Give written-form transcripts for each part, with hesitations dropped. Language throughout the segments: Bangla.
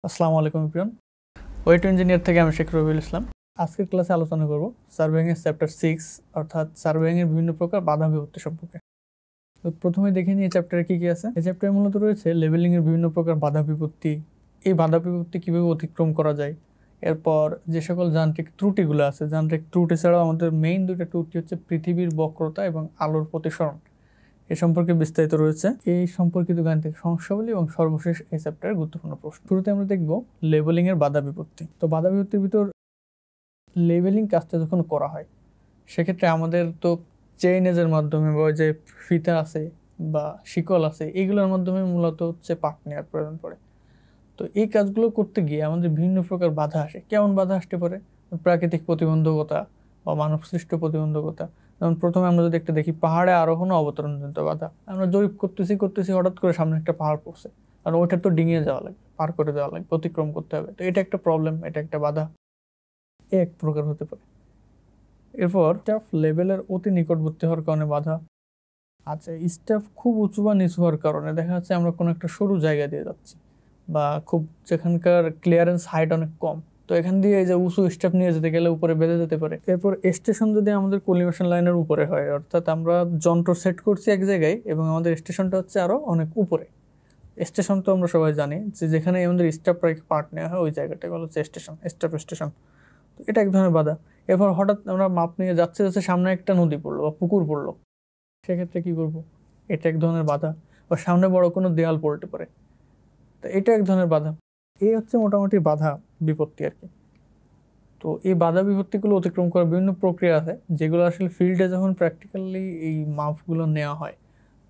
আসসালামু আলাইকুম প্রিয়ন। ওয়েট ইঞ্জিনিয়ার থেকে আমি শেখ রবিউল ইসলাম। আজকের ক্লাসে আলোচনা করব সার্ভেইংয়ের চ্যাপ্টার 6 অর্থাৎ সার্ভেইংয়ের বিভিন্ন প্রকার বাধা বিপত্তি সম্পর্কে। তো প্রথমে দেখে নিই এই চ্যাপ্টারে কী কী আছে। এই চ্যাপ্টারে মূলত রয়েছে লেভেলিংয়ের বিভিন্ন প্রকার বাধা বিপত্তি, এই বাধা বিপত্তি কীভাবে অতিক্রম করা যায়, এরপর যে সকল যান্ত্রিক ত্রুটিগুলো আছে, যান্ত্রিক ত্রুটি ছাড়াও আমাদের মেইন দুইটা ত্রুটি হচ্ছে পৃথিবীর বক্রতা এবং আলোর প্রতিসরণ, এ সম্পর্কে বিস্তারিত রয়েছে। এই সম্পর্কিত গাণিতিক সমস্যাবলী এবং সর্বশেষ এই চ্যাপ্টারের গুরুত্বপূর্ণ প্রশ্ন। শুরুতে আমরা দেখব লেবেলিং এর বাধা বিপত্তি। তো বাধা বিপত্তির ভিতর লেবেলিং কাজটা যখন করা হয় সেক্ষেত্রে আমাদের তো চেইনেজের মাধ্যমে বা যে ফিতা আছে বা শিকল আছে এগুলোর মাধ্যমে মূলত হচ্ছে পাট নেওয়ার প্রয়োজন পড়ে। তো এই কাজগুলো করতে গিয়ে আমাদের বিভিন্ন প্রকার বাধা আসে। কেমন বাধা আসতে পারে? প্রাকৃতিক প্রতিবন্ধকতা বা মানব সৃষ্ট প্রতিবন্ধকতা। যেমন প্রথমে আমরা যদি একটা দেখি পাহাড়ে আরোহণ ও অবতরণজনিত বাধা। আমরা জরিপ করতেছি হঠাৎ করে সামনে একটা পাহাড় পড়ছে, আর ওইটা তো ডিঙিয়ে যাওয়া লাগবে, পার করে দেওয়া লাগবে, অতিক্রম করতে হবে। তো এটা একটা প্রবলেম, এটা একটা বাধা, এক প্রকার হতে পারে। এরপর স্টাফ লেভেলের অতি নিকটবর্তী হওয়ার কারণে বাধা। আচ্ছা, স্টাফ খুব উঁচু বা নিচু হওয়ার কারণে দেখা যাচ্ছে আমরা কোনো একটা সরু জায়গা দিয়ে যাচ্ছি বা খুব যেখানকার ক্লিয়ারেন্স হাইট অনেক কম, তো এখান দিয়ে এই যে উঁচু স্টেপ নিয়ে যেতে গেলে উপরে বেঁধে যেতে পারে। এরপর স্টেশন যদি আমাদের কোলিমেশন লাইনের উপরে হয়, অর্থাৎ আমরা যন্ত্র সেট করছি এক জায়গায় এবং আমাদের স্টেশনটা হচ্ছে আরও অনেক উপরে। স্টেশন তো আমরা সবাই জানি যে যেখানে আমাদের স্টাফ পার্ট নেওয়া হয় ওই জায়গাটাকে বলা হচ্ছে স্টেশন, স্টাফ স্টেশন। তো এটা এক ধরনের বাধা। এরপর হঠাৎ আমরা মাপ নিয়ে যাচ্ছে সামনে একটা নদী পড়লো বা পুকুর পড়লো, সেক্ষেত্রে কী করব? এটা এক ধরনের বাধা। বা সামনে বড় কোনো দেয়াল পড়তে পারে, তো এটা এক ধরনের বাধা। এই হচ্ছে মোটামুটি বাধা বিপত্তি আর কি। তো এই বাধা বিপত্তিগুলো অতিক্রম করার বিভিন্ন প্রক্রিয়া আছে, যেগুলো আসলে ফিল্ডে যখন প্র্যাকটিক্যালি এই মাপগুলো নেওয়া হয়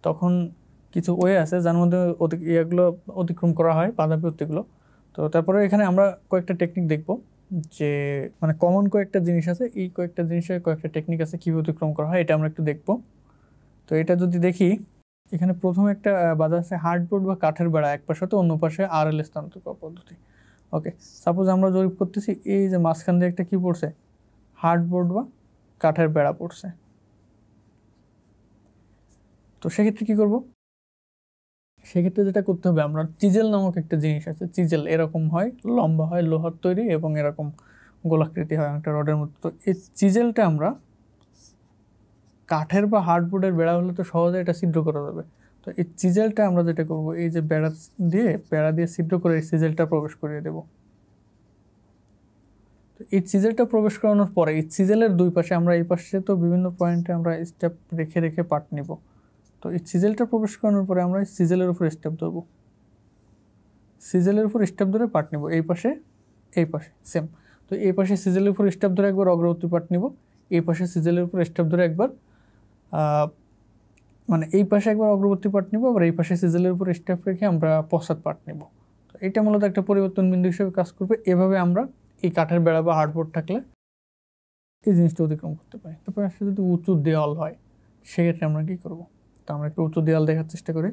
তখন কিছু ওয়ে আছে যার মধ্যে এগুলো অতিক্রম করা হয়, বাধা বিপত্তিগুলো। তো তারপরে এখানে আমরা কয়েকটা টেকনিক দেখব, যে মানে কমন কয়েকটা জিনিস আছে, এই কয়েকটা জিনিসের কয়েকটা টেকনিক আছে কীভাবে অতিক্রম করা হয়, এটা আমরা একটু দেখব। তো এটা যদি দেখি, এখানে প্রথম একটা বাধা আছে হার্ডবোর্ড বা কাঠের বেড়া এক পাশে, তো অন্য পাশে আরএল স্থানান্তর করা পদ্ধতি। ওকে, সাপোজ আমরা জরিপ করতেছি, এই যে মাঝখান দিয়ে একটা কি পড়ছে, হার্ডবোর্ড বা কাঠের বেড়া পড়ছে। তো সেক্ষেত্রে কি করব? সেক্ষেত্রে যেটা করতে হবে, আমরা চিজেল নামক একটা জিনিস আছে, চিজেল এরকম হয়, লম্বা হয়, লোহার তৈরি এবং এরকম গোলাকৃতি হয় একটা রডের মতো। তো এই চিজেলটা আমরা কাঠের বা হার্ডবোর্ডের বেড়া হলে তো সহজে এটা ছিদ্র করা যাবে। তো এই চিজেলটা আমরা যেটা করব, এই যে বেড়া দিয়ে ছিদ্র করে এই চিজেলটা প্রবেশ করিয়ে দেব। তো এই চিজেলটা প্রবেশ করানোর পরে এই চিজেলের দুই পাশে আমরা এই পাশে তো বিভিন্ন পয়েন্টে আমরা স্টেপ রেখে রেখে পার্ট নিব। তো এই চিজেলটা প্রবেশ করানোর পরে আমরা এই চিজেলের উপর স্টেপ ধরবো, সিজেলের উপর স্টেপ ধরে পার্ট নিব, এই পাশে সেম। তো এই পাশে সিজেলের উপর স্টেপ ধরে একবার অগ্রবর্তী পার্ট নিব, এই পাশে সিজেলের উপর স্টেপ ধরে একবার মানে এই পাশে একবার অগ্রবর্তী পার্ট নিব, আবার এই পাশে সিজেলের উপর স্টেপ রেখে আমরা পশ্চাৎ পার্ট নিব। তো এটা মূলত একটা পরিবর্তন বিন্দু হিসেবে কাজ করবে। এভাবে আমরা এই কাঠের বেড়া বা হার্ডবোর্ড থাকলে এই জিনিসটা অতিক্রম করতে পারি। তারপরে আসলে যদি উঁচু দেওয়াল হয় সেক্ষেত্রে আমরা কী করব? তো আমরা একটু উঁচু দেওয়াল দেখার চেষ্টা করি।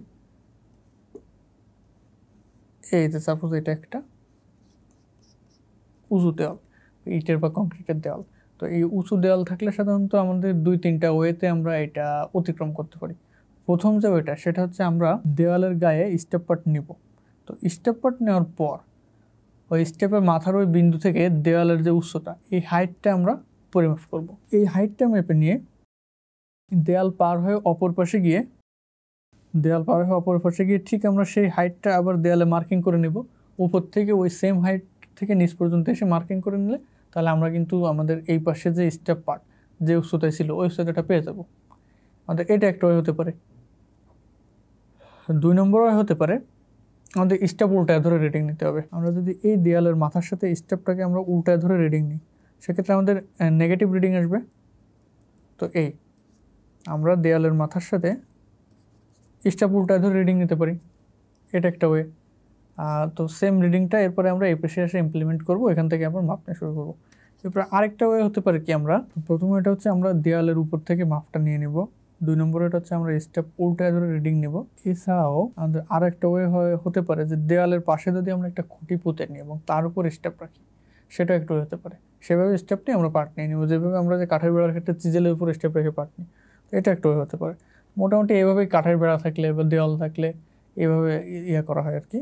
এই যে সাপোজ এটা একটা উঁচু দেওয়াল, ইটের বা কংক্রিটের দেওয়াল। তো এই উঁচু দেওয়াল থাকলে সাধারণত আমাদের 2-3টা ওয়েতে আমরা এটা অতিক্রম করতে পারি। প্রথম যে ওয়েটা সেটা হচ্ছে আমরা দেওয়ালের গায়ে স্টেপ পার্ট নিব। তো স্টেপ পার্ট নেওয়ার পর ওই স্টেপের মাথার ওই বিন্দু থেকে দেওয়ালের যে উচ্চতা, এই হাইটটা আমরা পরিমাপ করব। এই হাইটটা মেপে নিয়ে দেওয়াল পার হয়ে অপর পাশে গিয়ে ঠিক আমরা সেই হাইটটা আবার দেওয়ালে মার্কিং করে নিব। উপর থেকে ওই সেম হাইট থেকে নিচ পর্যন্ত এসে মার্কিং করে নিলে তাহলে আমরা কিন্তু আমাদের এই পাশে যে স্টেপ পার্ট যে উচ্চতায় ছিল ওই উচ্চতাটা পেয়ে যাব। আমাদের এটা একটা ওয়ে হতে পারে। 2 নম্বর ওয়ে হতে পারে আমাদের স্টেপ উল্টায় ধরে রিডিং নিতে হবে। আমরা যদি এই দেয়ালের মাথার সাথে স্টেপটাকে আমরা উল্টায় ধরে রিডিং নিই সেক্ষেত্রে আমাদের নেগেটিভ রিডিং আসবে। তো এই আমরা দেয়ালের মাথার সাথে স্টেপ উল্টায় ধরে রিডিং নিতে পারি, এটা একটা ওয়ে। তো সেম রিডিংটা এরপরে আমরা এই পেশে এসে ইমপ্লিমেন্ট করব, এখান থেকে আমরা মাপতে শুরু করব। এরপরে আরেকটা ওয়ে হতে পারে কি, আমরা প্রথমে এটা হচ্ছে আমরা দেয়ালের উপর থেকে মাপটা নিয়ে নিব। 2 নম্বর এটা হচ্ছে আমরা স্টেপ উল্টায় ধরে রিডিং নিব। এছাড়াও আমাদের আরও একটা ওয়ে হতে পারে যে দেয়ালের পাশে যদি আমরা একটা খুঁটি পুঁতে নিই এবং তার উপর স্টেপ রাখি, সেটা একটু হতে পারে। সেভাবে স্টেপ নিয়ে আমরা পার্ট নিয়ে নিব, যেভাবে আমরা যে কাঠের বেড়ার ক্ষেত্রে চিজেলের উপর স্টেপ রেখে পার্ট নিই। তো এটা একটু ওয়ে হতে পারে। মোটামুটি এভাবেই কাঠের বেড়া থাকলে বা দেওয়াল থাকলে এভাবে করা হয় আর কি।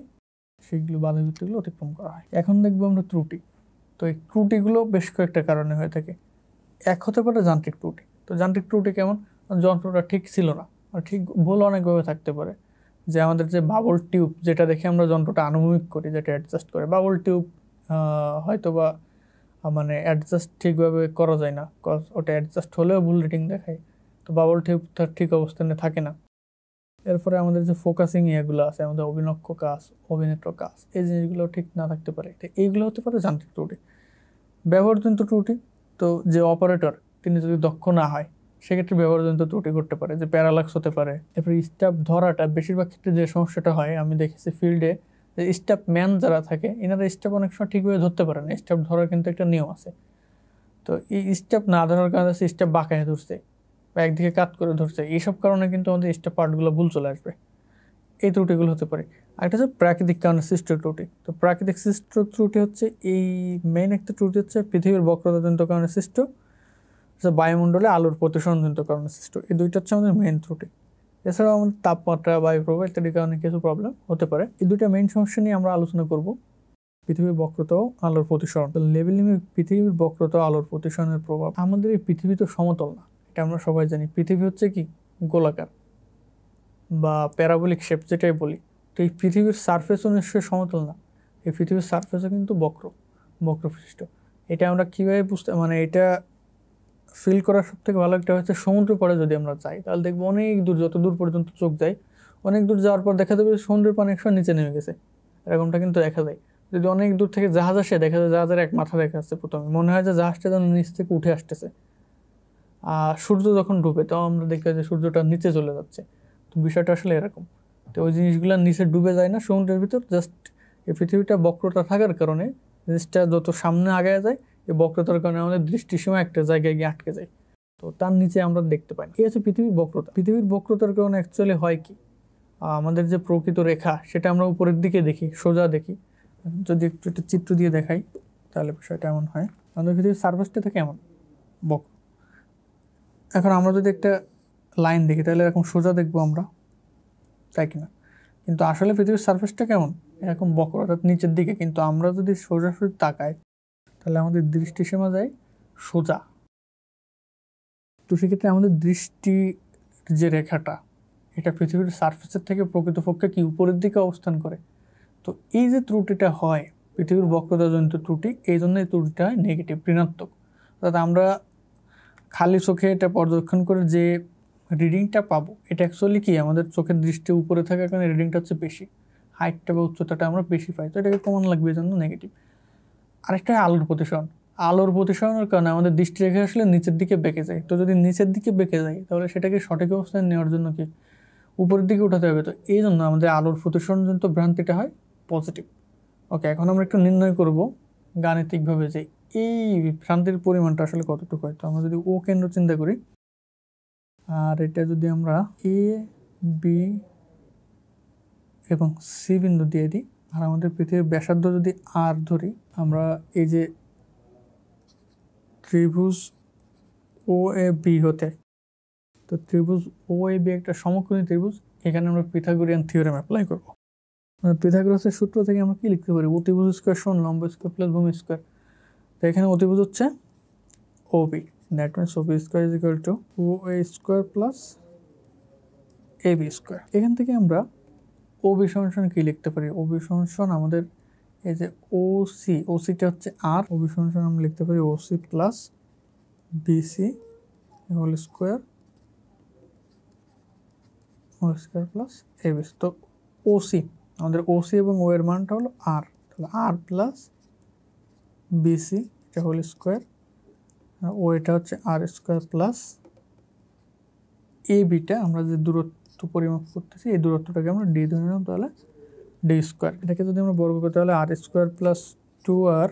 সেইগুলো বাধা বিপত্তিগুলো অতিক্রম করা হয়। এখন দেখবো আমরা ত্রুটি। তো এই ত্রুটিগুলো বেশ কয়েকটা কারণে হয়ে থাকে। এক হতে পারে যান্ত্রিক ত্রুটি। তো যান্ত্রিক ত্রুটি কেমন? যন্ত্রটা ঠিক ছিল না, ঠিক ভুল অনেকভাবে থাকতে পারে। যে আমাদের যে বাবল টিউব, যেটা দেখে আমরা যন্ত্রটা আনুভূমিক করি, যেটা অ্যাডজাস্ট করে, বাবল টিউব হয়তো বা মানে অ্যাডজাস্ট ঠিকভাবে করা যায় না, ওটা অ্যাডজাস্ট হলেও ভুল রিডিং দেখায়। তো বাবল টিউব তার ঠিক অবস্থানে থাকে না। এরপরে আমাদের যে ফোকাসিং ইয়েগুলো আছে, আমাদের অভিনক্ষ কাজ, অভিনেত্র কাজ, এই জিনিসগুলো ঠিক না থাকতে পারে। তো এইগুলো হতে পারে যান্ত্রিক ত্রুটি। ব্যবহারজনিত ত্রুটি, তো যে অপারেটর তিনি যদি দক্ষ না হয়, সেক্ষেত্রে ব্যবহারজনিত ত্রুটি করতে পারে, যে প্যারালাক্স হতে পারে। এরপরে স্টাফ ধরাটা, বেশিরভাগ ক্ষেত্রে যে সমস্যাটা হয় আমি দেখেছি ফিল্ডে, যে স্টাফ ম্যান যারা থাকে, এনারা স্টাফ অনেক সময় ঠিকভাবে ধরতে পারে না। স্টাফ ধরার কিন্তু একটা নিয়ম আছে। তো এই স্টাফ না ধরার কারণে স্টাফ বাঁকায় ধরছে বা একদিকে কাত করে ধরছে, এইসব কারণে কিন্তু আমাদের স্টাফ পার্টগুলো ভুল চলে আসবে। এই ত্রুটিগুলো হতে পারে। আরেকটা হচ্ছে প্রাকৃতিক কারণে সৃষ্ট ত্রুটি। তো প্রাকৃতিক সৃষ্ট ত্রুটি হচ্ছে এই মেইন একটা ত্রুটি হচ্ছে পৃথিবীর বক্রতাজনিত কারণে সৃষ্ট, বায়ুমণ্ডলে আলোর প্রতিসরণজনিত কারণে সৃষ্ট। এই দুইটা হচ্ছে আমাদের মেইন ত্রুটি। এছাড়াও আমাদের তাপমাত্রা, বায়ু প্রবাহ ইত্যাদির কারণে কিছু প্রবলেম হতে পারে। এই দুইটা মেইন সমস্যা নিয়ে আমরা আলোচনা করব, পৃথিবীর বক্রতা ও আলোর প্রতিসরণ। লেভেলিংয়ে পৃথিবীর বক্রতা ও আলোর প্রতিসরণের প্রভাব। আমাদের এই পৃথিবী তো সমতল না, এটা আমরা সবাই জানি। পৃথিবী হচ্ছে কি গোলাকার বা প্যারাবোলিক শেপ যেটাই বলি। তো এই পৃথিবীর সারফেসও নিশ্চয়ই সমতল না, এই পৃথিবীর সারফেসও কিন্তু বক্রপৃষ্ঠ। এটা আমরা কীভাবে বুঝতে, মানে এটা ফিল করার সব থেকে ভালো একটা হচ্ছে সমুদ্র পরে যদি আমরা যাই, তাহলে দেখবো অনেক দূর, যত দূর পর্যন্ত চোখ যায়, অনেক দূর যাওয়ার পর দেখা যাবে সমুদ্রের পানি একসময় নিচে নেমে গেছে। এরকমটা কিন্তু দেখা যায়। যদি অনেক দূর থেকে জাহাজ আসে, দেখা যায় জাহাজের এক মাথা দেখা যাচ্ছে, প্রথমে মনে হয় যে জাহাজটা যেন নিচ থেকে উঠে আসতেছে। আর সূর্য যখন ডুবে, তখন আমরা দেখি যে সূর্যটা নিচে চলে যাচ্ছে। তো বিষয়টা আসলে এরকম। তো ওই জিনিসগুলো নিচে ডুবে যায় না সমুদ্রের ভিতর, জাস্ট এই পৃথিবীটা বক্রতা থাকার কারণে জিনিসটা যত সামনে আগায় যায়, এই বক্রতার কারণে আমাদের দৃষ্টিসীমা একটা জায়গায় গিয়ে আটকে যায়। তো তার নিচে আমরা দেখতে পাই না। এই হচ্ছে পৃথিবীর বক্রতা। পৃথিবীর বক্রতার কারণে অ্যাকচুয়ালি হয় কি, আমাদের যে প্রকৃত রেখা, সেটা আমরা উপরের দিকে দেখি, সোজা দেখি। যদি একটু একটা চিত্র দিয়ে দেখাই, তাহলে বিষয়টা এমন হয়। আমাদের পৃথিবীর সারফেসটা থাকে এমন বক্র। এখন আমরা যদি একটা লাইন দেখি, তাহলে এরকম সোজা দেখবো আমরা, তাই কিনা? কিন্তু আসলে পৃথিবীর সারফেসটা কেমন, এরকম বক্র, অর্থাৎ নিচের দিকে। কিন্তু আমরা যদি সোজাসুজি তাকাই, তাহলে আমাদের দৃষ্টিসীমা যায় সোজা। তো সেক্ষেত্রে আমাদের দৃষ্টি যে রেখাটা, এটা পৃথিবীর সারফেসের থেকে প্রকৃতপক্ষে কি উপরের দিকে অবস্থান করে। তো এই যে ত্রুটিটা হয়, পৃথিবীর বক্রতাজনিত ত্রুটি, এই জন্য এই ত্রুটিটা হয় নেগেটিভ, ঋণাত্মক। অর্থাৎ আমরা খালি চোখে এটা পর্যবেক্ষণ করে যে রিডিংটা পাবো, এটা অ্যাকচুয়ালি কি আমাদের চোখের দৃষ্টি উপরে থাকার কারণে রিডিংটা হচ্ছে বেশি, হাইটটা বা উচ্চতাটা আমরা বেশি পাই। তো এটাকে কমন লাগবে, এই জন্য নেগেটিভ। আরেকটা আলোর প্রতিসরণ। আলোর প্রতিসরণের কারণে আমাদের দৃষ্টি রেখে আসলে নিচের দিকে বেঁকে যায়। তো যদি নিচের দিকে বেঁকে যায়, তাহলে সেটাকে সঠিক অবস্থায় নেওয়ার জন্য কি উপরের দিকে উঠাতে হবে। তো এই জন্য আমাদের আলোর প্রতিসরণজনিত ভ্রান্তিটা হয় পজিটিভ। ওকে, এখন আমরা একটু নির্ণয় করব গাণিতিকভাবে যে এই ভ্রান্তির পরিমাণটা আসলে কতটুকু হয়। তো আমরা যদি ও কেন্দ্র চিন্তা করি, আর এটা যদি আমরা এ, বি এবং সি বিন্দু দিয়ে দিই, আর আমাদের পৃথিবীর ব্যাসার্ধ যদি আর ধরি, আমরা এই যে ত্রিভুজ ও এ বি হতে, তো ত্রিভুজ ও এ বি একটা সমকোণী ত্রিভুজ। এখানে আমরা পিথাগোরিয়ান থিওরেম অ্যাপ্লাই করব। পিথাগোরাসের সূত্র থেকে আমরা কি লিখতে পারি, অতিভুজ স্কোয়ার সমান লম্ব স্কোয়ার প্লাস ভূমি স্কোয়ার। তো এখানে অতিভুজ হচ্ছে O B, that means O B square is equal to O A square plus A B square. এখান থেকে আমরা ও বি সমান কি লিখতে পারি, ও বি সমান আমাদের এই যে ও সিটা হচ্ছে আর, ও বি সমান আমরা লিখতে পারি O C plus BC whole square plus A B. তো ওসি, আমাদের ওসি এবং ও এর মানটা হলো আর, তাহলে আর প্লাস বিসি এটা হোল স্কোয়ার, ও এটা হচ্ছে আর স্কোয়ার প্লাস এ বিটা আমরা যে দূরত্ব পরিমাপ করতেছি, এই দূরত্বটাকে আমরা ডি ধরে নিলাম, তাহলে ডি স্কোয়ার। এটাকে যদি আমরা বর্গ করতে, তাহলে R square plus 2r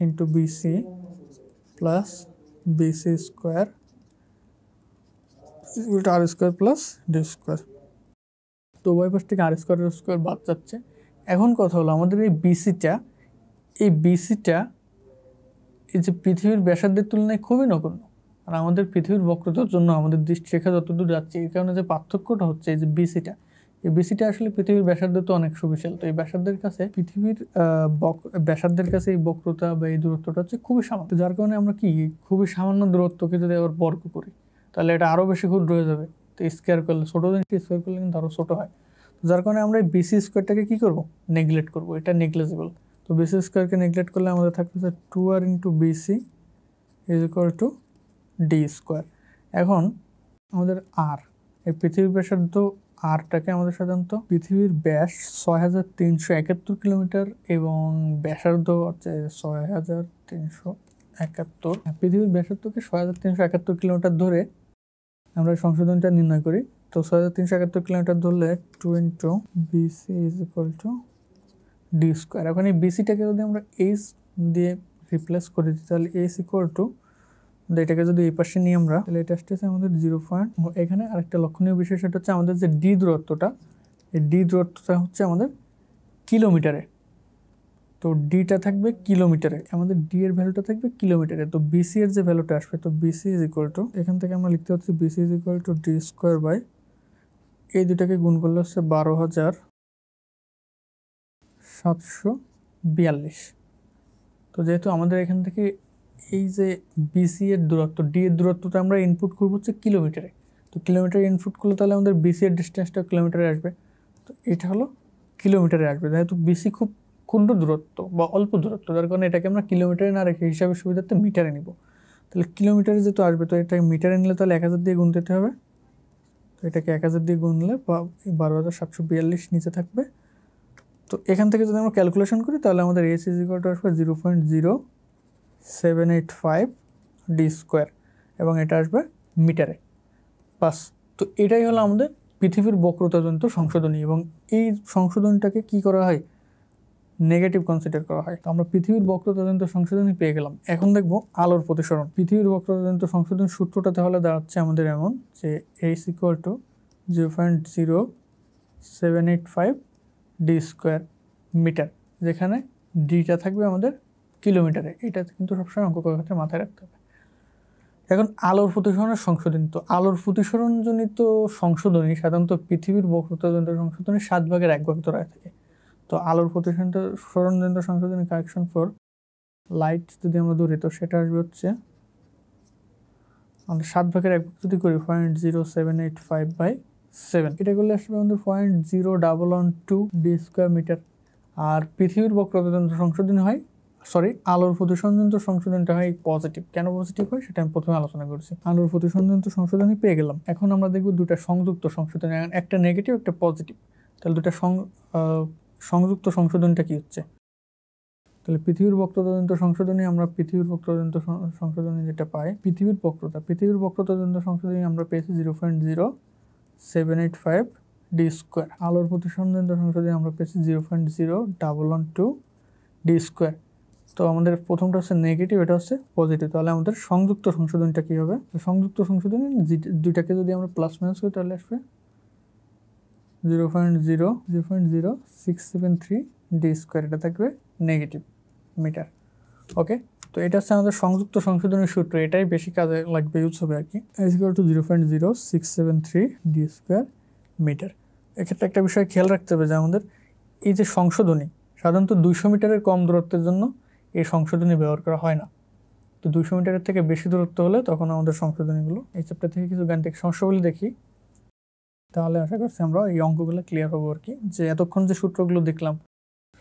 into BC plus BC square R square plus D square. তো উভয় পাশ থেকে আর স্কোয়ার বাদ যাচ্ছে। এখন কথা হলো আমাদের এই বিসিটা এই যে পৃথিবীর ব্যাসার্ধের তুলনায় খুবই নগণ্য। আর আমাদের পৃথিবীর বক্রতার জন্য আমাদের দৃষ্টিরেখা যতদূর যাচ্ছে, এই কারণে যে পার্থক্যটা হচ্ছে, এই যে এই বিসিটা আসলে পৃথিবীর ব্যাসার্ধ তো অনেক সুবিশাল, তো এই ব্যাসার্ধের কাছে পৃথিবীর ব্যাসার্ধের কাছে এই বক্রতা বা এই দূরত্বটা হচ্ছে খুবই সামান্য, যার কারণে আমরা কি খুবই সামান্য দূরত্বকে যদি আবার বর্গ করি তাহলে এটা আরও বেশি ক্ষুদ্র হয়ে যাবে। তো স্কোয়ার করলে ছোটো জিনিসটি স্কোয়ার করলে কিন্তু আরও ছোটো হয়, যার কারণে আমরা এই বিসি স্কোয়ারটাকে কী করবো, নেগলেক্ট করবো, এটা নেগলেজেবল। তো বিসি স্কোয়ারকে নেগলেক্ট করলে আমাদের থাকতেছে 2r into BC is equal to D square. এখন আমাদের আর এই পৃথিবীর ব্যাসার্ধ আরটাকে আমাদের সাধারণত পৃথিবীর ব্যাস 6371 কিলোমিটার এবং ব্যাসার্ধ হচ্ছে 6371। পৃথিবীর ব্যাসার্ধকে 6371 কিলোমিটার ধরে আমরা সংশোধনটা নির্ণয় করি। তো 6371 কিলোমিটার ধরলে 2 into BC is equal to D square. এখন এই বিসিটাকে যদি আমরা এইচ দিয়ে রিপ্লেস করে দিই তাহলে এইচ ইকুয়াল টু, এটাকে যদি এই পাশে নিয়ে আমরা তাহলে এটা আসতেছে আমাদের 0. এখানে আরেকটা লক্ষণীয় বিষয়, সেটা হচ্ছে আমাদের যে ডি দূরত্বটা, এই ডি দূরত্বটা হচ্ছে আমাদের কিলোমিটারে। তো ডিটা থাকবে কিলোমিটারে, আমাদের ডি এর ভ্যালুটা থাকবে কিলোমিটারে। তো বিসি এর যে ভ্যালুটা আসবে, তো বিসি ইজ ইকুয়াল টু, এখান থেকে আমরা লিখতে হচ্ছে BC is equal to D square by এই দুটাকে গুণ করলে হচ্ছে 12,742। তো যেহেতু আমাদের এখান থেকে এই যে বিসি এর দূরত্ব, ডি এর দূরত্বটা আমরা ইনপুট করবো হচ্ছে কিলোমিটারে, তো কিলোমিটারে ইনপুট করলে তাহলে আমাদের বিসি এর ডিস্টেন্সটা কিলোমিটারে আসবে। তো এটা হলো কিলোমিটারে আসবে, যেহেতু বিসি খুব ক্ষুদ্র দূরত্ব বা অল্প দূরত্ব, যার কারণে এটাকে আমরা কিলোমিটারে না রেখে হিসাবে সুবিধার্থে মিটারে নিব। তাহলে কিলোমিটারে যেহেতু আসবে, তো এটাকে মিটারে নিলে তাহলে 1000 দিয়ে গুণ দিতে হবে। তো এটাকে 1000 দিয়ে গুনলে 12,742 নিচে থাকবে। তো এখান থেকে যদি আমরা ক্যালকুলেশন করি তাহলে আমাদের এস ইজ ইকুয়াল টু আসবে 0.0785 ডি স্কোয়ার এবং এটা আসবে মিটারে। বাস, তো এটাই হলো আমাদের পৃথিবীর বক্রতাজনিত সংশোধনী, এবং এই সংশোধনীটাকে কি করা হয়, নেগেটিভ কনসিডার করা হয়। তো আমরা পৃথিবীর বক্রতাজনিত সংশোধনী পেয়ে গেলাম। এখন দেখবো আলোর প্রতিসরণ। পৃথিবীর বক্রতাজনিত সংশোধন সূত্রটা তাহলে দাঁড়াচ্ছে আমাদের এমন যে H equal to 0.0785 D square metre, যেখানে ডিটা থাকবে আমাদের কিলোমিটারে। এটা কিন্তু সবসময় অঙ্ক করার ক্ষেত্রে মাথায় রাখতে হবে। এখন আলোর প্রতিসরণের সংশোধনী। তো আলোর প্রতিসরণজনিত সংশোধনী সাধারণত পৃথিবীর বক্রতাজনিত সংশোধনের 7 ভাগের 1 ভাগ ধরা থাকে। তো আলোর প্রতিসরণজনিত সংশোধনী কারেকশন ফর লাইট যদি আমরা ধরি, তো সেটা আসবে হচ্ছে আমাদের 7 ভাগের 1 ভাগ যদি করি 0.0785/7, এটা করলে আসবে আমাদের 0.0112 ডি স্কোয়ার মিটার। আর পৃথিবীর বক্রতাজনিত সংশোধনী হয়, আলোর প্রতিসরণজনিত সংশোধনটা হয় পজিটিভ। কেন পজিটিভ হয় সেটা আমি প্রথমে আলোচনা করেছি। আলোর প্রতিসরণজনিত সংশোধনী পেয়ে গেলাম। এখন আমরা দেখব দুটা সংযুক্ত সংশোধনী, একটা নেগেটিভ একটা পজিটিভ। তাহলে দুটা সংযুক্ত সংশোধনীটা কি হচ্ছে, তাহলে পৃথিবীর বক্রতাজনিত সংশোধনী, আমরা পৃথিবীর বক্রতাজনিত সংশোধনী যেটা পাই, পৃথিবীর বক্রতাজনিত সংশোধনী আমরা পেয়েছি 0.0785 ডি স্কোয়ার। আলোর প্রতিসরণজনিত সংশোধনী আমরা পেয়েছি 0.0112 ডি স্কোয়ার। তো আমাদের প্রথমটা হচ্ছে নেগেটিভ, এটা হচ্ছে পজিটিভ। তাহলে আমাদের সংযুক্ত সংশোধনীটা কী হবে, সংযুক্ত সংশোধনী দুইটাকে যদি আমরা প্লাস মাইনাস করি তাহলে আসবে 0.0673 ডি স্কোয়ার, এটা থাকবে নেগেটিভ মিটার। ওকে, তো এটা হচ্ছে আমাদের সংযুক্ত সংশোধনের সূত্র, এটাই বেশি কাজে লাগবে, ইউজ হবে আর কি। Is equal to 0.0673 D square metre. এক্ষেত্রে একটা বিষয় খেয়াল রাখতে হবে যে আমাদের এই যে সংশোধনী, সাধারণত 200 মিটারের কম দূরত্বের জন্য এই সংশোধনী ব্যবহার করা হয় না। তো 200 মিটারের থেকে বেশি দূরত্ব হলে তখন আমাদের সংশোধনীগুলো, এই চ্যাপ্টার থেকে কিছু গাণিতিক সমস্যাগুলি দেখি, তাহলে আশা করছি আমরা এই অঙ্কগুলো ক্লিয়ার হবো আর কি। যে এতক্ষণ যে সূত্রগুলো দেখলাম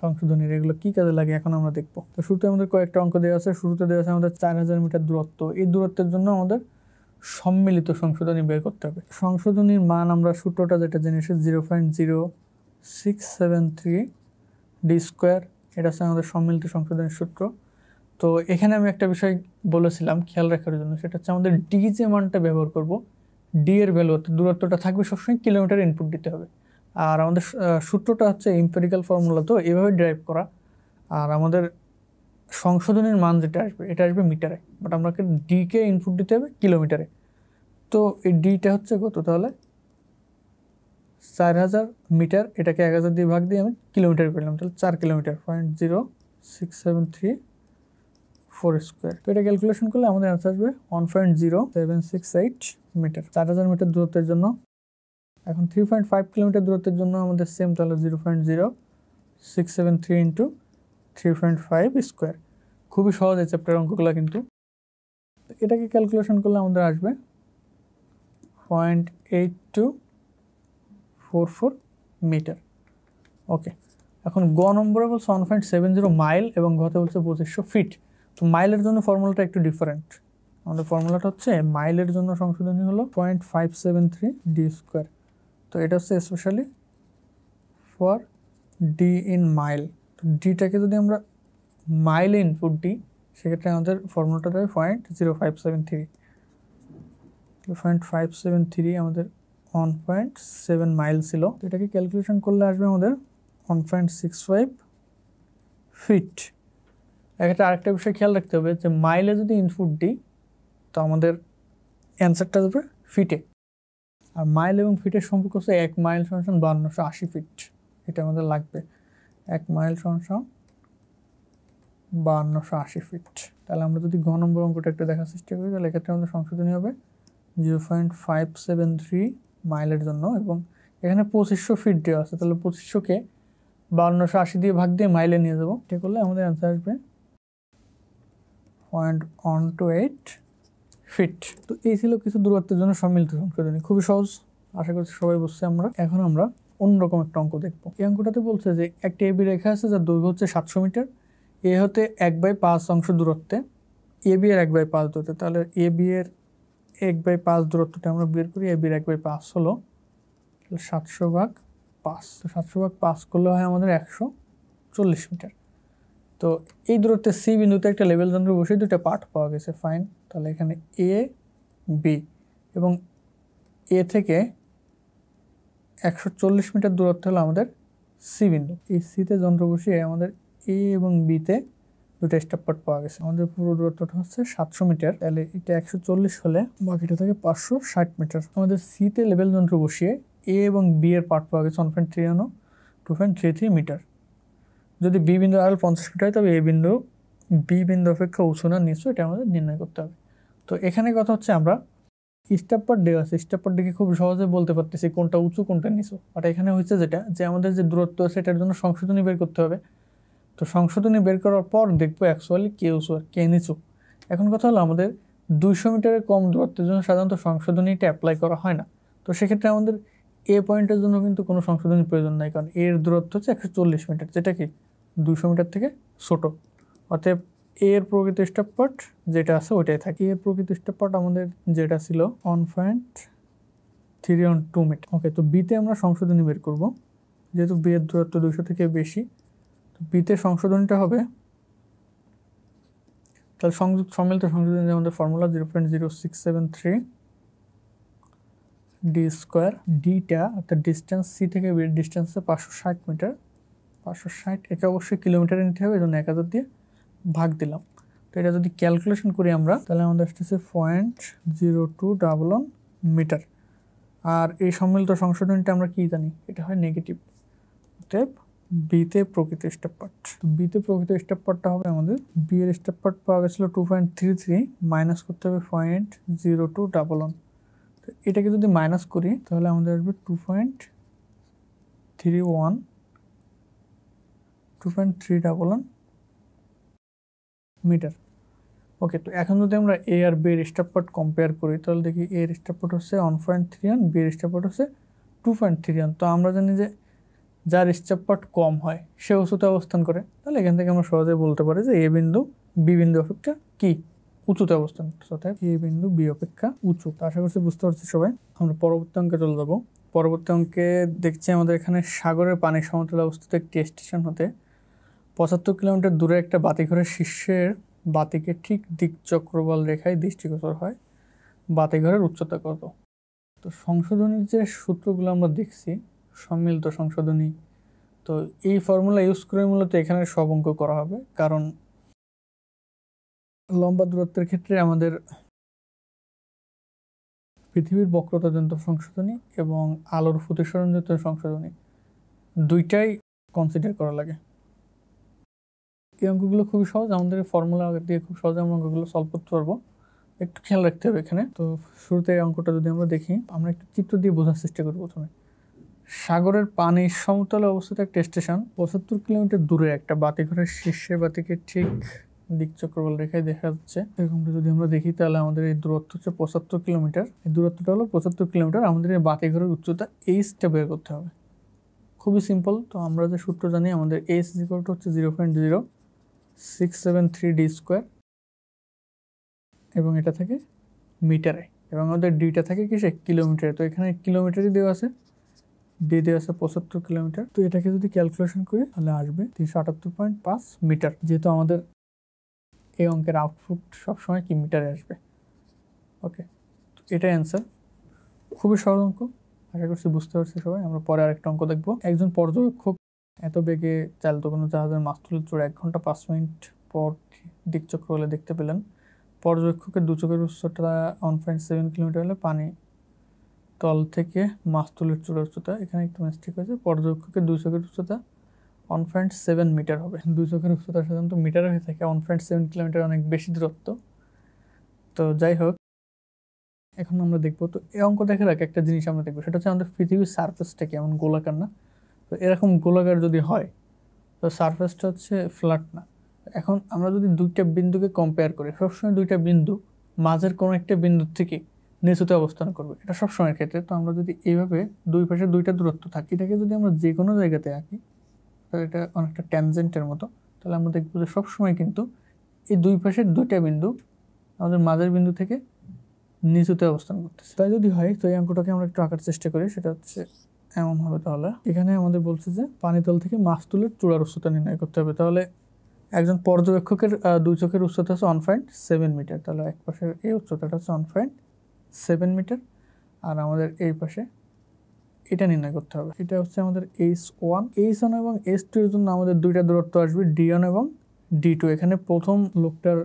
সংশোধনীর, এগুলো কী কাজে লাগে এখন আমরা দেখবো। তো শুরুতে আমাদের কয়েকটা অঙ্ক দেওয়া আছে। শুরুতে দেওয়া আছে আমাদের 4000 মিটার দূরত্ব, এই দূরত্বের জন্য আমাদের সম্মিলিত সংশোধনী বের করতে হবে। সংশোধনীর মান আমরা সূত্রটা যেটা জেনেছি 0.0673 ডি স্কোয়ার, এটা হচ্ছে আমাদের সম্মিলিত সংশোধনের সূত্র। তো এখানে আমি একটা বিষয় বলেছিলাম খেয়াল রাখার জন্য, সেটা হচ্ছে আমাদের ডি যে মানটা ব্যবহার করব, ডি এর ভ্যালু দূরত্বটা থাকবে সবসময় কিলোমিটার ইনপুট দিতে হবে। আর আমাদের সূত্রটা হচ্ছে এমপিরিক্যাল ফর্মুলা, তো এভাবে ড্রাইভ করা। আর আমাদের সংশোধনীর মান যেটা আসবে এটা আসবে মিটারে, বাট আমাকে ডিকে ইনপুট দিতে হবে কিলোমিটারে। তো এই ডিটা হচ্ছে কত, তাহলে 4000 মিটার, এটাকে 1000 দিয়ে ভাগ দিয়ে আমি কিলোমিটার করলাম, তাহলে 4 কিলোমিটার 0.0673 4 স্কোয়ার। তো এটা ক্যালকুলেশন করলে আমাদের আনসার আসবে 1.0768 মিটার। 4000 মিটার দূরত্বের জন্য এখন 3.5 কিলোমিটার দূরত্বের জন্য আমাদের সেম, তাহলে 0.0673 ইন্টু 3.5 স্কোয়ার। খুবই সহজ এই চ্যাপ্টার অঙ্কগুলো কিন্তু। এটাকে ক্যালকুলেশন করলে আমাদের আসবে 0.8244 মিটার। ওকে, এখন গ নম্বরে বলছে 1.70 মাইল এবং ঘতে বলছে 2500 ফিট। তো মাইলের জন্য ফর্মুলাটা একটু ডিফারেন্ট। আমাদের ফর্মুলাটা হচ্ছে মাইলের জন্য সংশোধনী হলো 0.573 ডি স্কোয়ার। তো এটা হচ্ছে specially for D in mile. তো ডিটাকে যদি আমরা মাইলে ইনপুট দিই সেক্ষেত্রে আমাদের ফর্মুলাটা দেবে 0.0573। 0.573 আমাদের 1.7 মাইল ছিল। তো এটাকে ক্যালকুলেশন করলে আসবে আমাদের 1.65 ফিট। একটা আরেকটা বিষয় খেয়াল রাখতে হবে যে মাইলে যদি ইনপুট দিই তো আমাদের অ্যান্সারটা দেবে ফিটে। আর মাইল এবং ফিটের সম্পর্ক হচ্ছে 1 মাইল = 5280 ফিট। এটা আমাদের লাগবে, 1 মাইল = 5280 ফিট। তাহলে আমরা যদি ঘ নম্বর অঙ্কটা একটু দেখার চেষ্টা করি তাহলে এক্ষেত্রে আমাদের সংশোধনী হবে 0.573 মাইলের জন্য, এবং এখানে 2500 ফিট দেওয়া আছে, তাহলে 2500কে 5280 দিয়ে ভাগ দিয়ে মাইলে নিয়ে যাবো। এটা করলে আমাদের অ্যান্সার আসবে 0.128 ফিট। তো এই ছিল কিছু দূরত্বের জন্য সম্মিলিত সংশোধনী, খুবই সহজ, আশা করছি সবাই বুঝছে। এখন আমরা অন্যরকম একটা অঙ্ক দেখবো। এই অঙ্কটাতে বলছে যে একটা এবি রেখা আছে যার দৈর্ঘ্য হচ্ছে 700 মিটার, এ হতে 1/5 অংশ দূরত্বে, এ বি এর 1/5 দূরত্বে। তাহলে এ বি এর 1/5 দূরত্বটা আমরা বের করি। এ বির 1/5 হলো 700/5। তো 700/5 করলে হয় আমাদের 140 মিটার। তো এই দূরত্বে সি বিন্দুতে একটা লেভেল যন্ত্র বসে দুটো পার্ট পাওয়া গেছে, ফাইন। তাহলে এখানে এ বি এবং এ থেকে 140 মিটার দূরত্ব হলো আমাদের সি বিন্দু। এই সিতে যন্ত্র বসিয়ে আমাদের এ এবং বিতে দুটো স্টেপ পার্ট পাওয়া গেছে। আমাদের পুরো দূরত্বটা হচ্ছে 700 মিটার, তাহলে এটা 140 হলে বাকিটা থাকে 560 মিটার। আমাদের সিতে লেভেল যন্ত্র বসিয়ে এ এবং বি এর পার্ট পাওয়া গেছে 2.33 মিটার। যদি বি বিন্দু আরও 50 মিটার হয় তবে এ বিন্দু বি বিন্দু অপেক্ষা উঁচু না নিচু, এটা আমাদের নির্ণয় করতে হবে। তো এখানে কথা হচ্ছে আমরা স্টেপ পার্ট দেওয়া আছে, স্টেপ পার্ট দেখে খুব সহজে বলতে পারতেছি কোনটা উঁচু কোনটা নিচু। বাট এখানে হচ্ছে যেটা যে আমাদের যে দূরত্ব আছে এটার জন্য সংশোধনী বের করতে হবে। তো সংশোধনী বের করার পর দেখবো অ্যাকচুয়ালি কে উঁচু আর কে নিচু। এখন কথা হলো আমাদের 200 মিটারের কম দূরত্বের জন্য সাধারণত সংশোধনীটা অ্যাপ্লাই করা হয় না। তো সেক্ষেত্রে আমাদের এ পয়েন্টের জন্য কিন্তু কোনো সংশোধনীর প্রয়োজন নাই, কারণ এর দূরত্ব হচ্ছে 140 মিটার, যেটা কি 200 মিটার থেকে ছোট। অতএব এর প্রকৃত স্টেপ পার্ট যেটা আছে ওইটাই থাকে। এর প্রকৃত স্টেপ পার্ট আমাদের যেটা ছিল 1.312 মিটার। ওকে, তো বিতে আমরা সংশোধনী বের করব, যেহেতু বি এর দূরত্ব 200 থেকে বেশি। তো বিতে সংশোধনীটা হবে, তাহলে সম্মিলিত সংশোধনী আমাদের ফর্মুলা 0.0673 ডি স্কোয়ার। ডিটা অর্থাৎ ডিস্টেন্স সি থেকে বির ডিস্টেন্স 560 মিটার। 560 একে অবশ্যই কিলোমিটারে নিতে হবে, এই জন্য 1000 দিয়ে ভাগ দিলাম। তো এটা যদি ক্যালকুলেশন করি আমরা তাহলে আমাদের আসতেছে 0.0211 মিটার। আর এই সম্মিলিত সংশোধনীটা আমরা কি জানি, এটা হয় নেগেটিভ। অতএব বিতে প্রকৃত স্টেপ পার্ট, তো বিতে প্রকৃত স্টেপ পার্টটা হবে আমাদের বি এর স্টেপ পার্ট পাওয়া গেছিলো 2.33, মাইনাস করতে হবে 0.0211। তো এটাকে যদি মাইনাস করি তাহলে আমাদের আসবে 2.311 মিটার। ওকে, তো এখন যদি আমরা এ আর বি এর স্টেপ পার্ট কম্পেয়ার করি তাহলে দেখি এর স্টেপ পার্ট হচ্ছে 1.31, বি এর স্টেপ পার্ট হচ্ছে 2.31। তো আমরা জানি যে যার স্টেপ পার্ট কম হয় সে উঁচুতে অবস্থান করে, তাহলে এখান থেকে আমরা সহজে বলতে পারি যে এ বিন্দু বি বিন্দু অপেক্ষা কি উঁচুতে অবস্থান করছে, অর্থাৎ এ বিন্দু বি অপেক্ষা উঁচু। তো আশা করছি বুঝতে পারছি সবাই। আমরা পরবর্তী অঙ্কে চলে যাবো। পরবর্তী অঙ্কে দেখছি আমাদের এখানে সাগরের পানি সমতলে অবস্থিত একটি স্টেশন হতে 75 কিলোমিটার দূরে একটা বাতিঘরের শীর্ষের বাতিকে ঠিক দিক চক্রবল রেখায় দৃষ্টিগোচর হয়, বাতিঘরের উচ্চতা কত? তো সংশোধনীর যে সূত্রগুলো আমরা দেখছি, সম্মিলিত সংশোধনী, তো এই ফর্মুলা ইউজ করে মূলত এখানে সব অঙ্ক করা হবে, কারণ লম্বা দূরত্বের ক্ষেত্রে আমাদের পৃথিবীর বক্রতাজনিত সংশোধনী এবং আলোর প্রতিসরণজনিত সংশোধনী দুইটাই কনসিডার করা লাগে। এই অঙ্কগুলো খুবই সহজ, আমাদের ফর্মুলা দিয়ে খুব সহজে আমরা অঙ্কগুলো সলভ করতে পারবো। একটু খেয়াল রাখতে হবে এখানে। তো শুরুতে অঙ্কটা যদি আমরা দেখি, আমরা একটু চিত্র দিয়ে বোঝার চেষ্টা করব। প্রথমে সাগরের পানির সমতলে অবস্থিত একটা স্টেশন 75 কিলোমিটার দূরে একটা বাতিঘরের শীর্ষের বাতিকে ঠিক দিকচক্রবল রেখায় দেখা যাচ্ছে। এরকমটা যদি আমরা দেখি তাহলে আমাদের এই দূরত্ব হচ্ছে 75 কিলোমিটার। এই দূরত্বটা হলো 75 কিলোমিটার। আমাদের এই বাতিঘরের উচ্চতা এইচটা বের করতে হবে। খুবই সিম্পল। তো আমরা যে সূত্র জানি, আমাদের এইচ ইকুয়াল টু হচ্ছে 0.0673 ডি স্কোয়ার, এবং এটা থাকে মিটারে, এবং আমাদের ডিটা থাকে কিসে, কিলোমিটারে। তো এখানে কিলোমিটারই দেওয়া আছে, ডি দেওয়া আছে 75 কিলোমিটার। তো এটাকে যদি ক্যালকুলেশন করি তাহলে আসবে 378.5 মিটার। যেহেতু আমাদের এই অঙ্কের আউটপুট সবসময় কি মিটারে আসবে। ওকে, তো এটাই অ্যান্সার। খুবই সহজ অঙ্ক, আশা করছি বুঝতে পারছি সবাই। আমরা পরে আরেকটা অঙ্ক দেখবো। একজন পর্যবেক্ষক এত বেগে চালিত কোনো জাহাজের মাছ তুলে চড়ে 1 ঘন্টা 5 মিনিট পর দিকচক্র হলে দেখতে পেলেন। পর্যবেক্ষকের দু চোখের উচ্চতা 1.7 কিলোমিটার হলে পানি তল থেকে মাছ তুলের চূড়ার উচ্চতা, এখানে একটু মিস্টেক হয়েছে, পর্যবেক্ষকের দুই চোখের উচ্চতা 1.7 মিটার হবে। দুই চোখের উচ্চতা সাধারণত মিটারে হয়ে থাকে, 1.7 কিলোমিটার অনেক বেশি দূরত্ব। তো যাই হোক, এখন আমরা দেখবো। তো এই অঙ্ক দেখার আগে একটা জিনিস আমরা দেখবো, সেটা হচ্ছে আমাদের পৃথিবীর সারফেসটা কেমন, গোলাকার না? তো এরকম গোলাকার যদি হয় তো সারফেসটা হচ্ছে ফ্ল্যাট না। এখন আমরা যদি দুইটা বিন্দুকে কম্পেয়ার করি, সবসময় দুইটা বিন্দু মাঝের কোনো একটা বিন্দু থেকে নিচুতে অবস্থান করবে, এটা সবসময়ের ক্ষেত্রে। তো আমরা যদি এইভাবে দুই পাশে দুইটা দূরত্ব থাকে, এটাকে যদি আমরা যে কোনো জায়গাতে আঁকি, তাহলে এটা অনেকটা ট্যানজেন্টের মতো। তাহলে আমরা দেখবো যে সবসময় কিন্তু এই দুই পাশের দুইটা বিন্দু আমাদের মাঝের বিন্দু থেকে নিচুতে অবস্থান করতেছে। তাই যদি হয়, তো এই অঙ্কটাকে আমরা একটু আঁকার চেষ্টা করি। সেটা হচ্ছে এমন হবে। তাহলে এখানে আমাদের বলছে যে পানিতল থেকে মাছ তুলের চূড়ার উচ্চতা নির্ণয় করতে হবে। তাহলে একজন পর্যবেক্ষকের দুই চোখের উচ্চতা হচ্ছে 1.7 মিটার। তাহলে এক পাশের এই উচ্চতাটা হচ্ছে 1.7 মিটার, আর আমাদের এই পাশে এটা নির্ণয় করতে হবে। এটা হচ্ছে আমাদের H1 এবং H2 এর জন্য আমাদের দুইটা দূরত্ব আসবে, D1 এবং D2। এখানে প্রথম লোকটার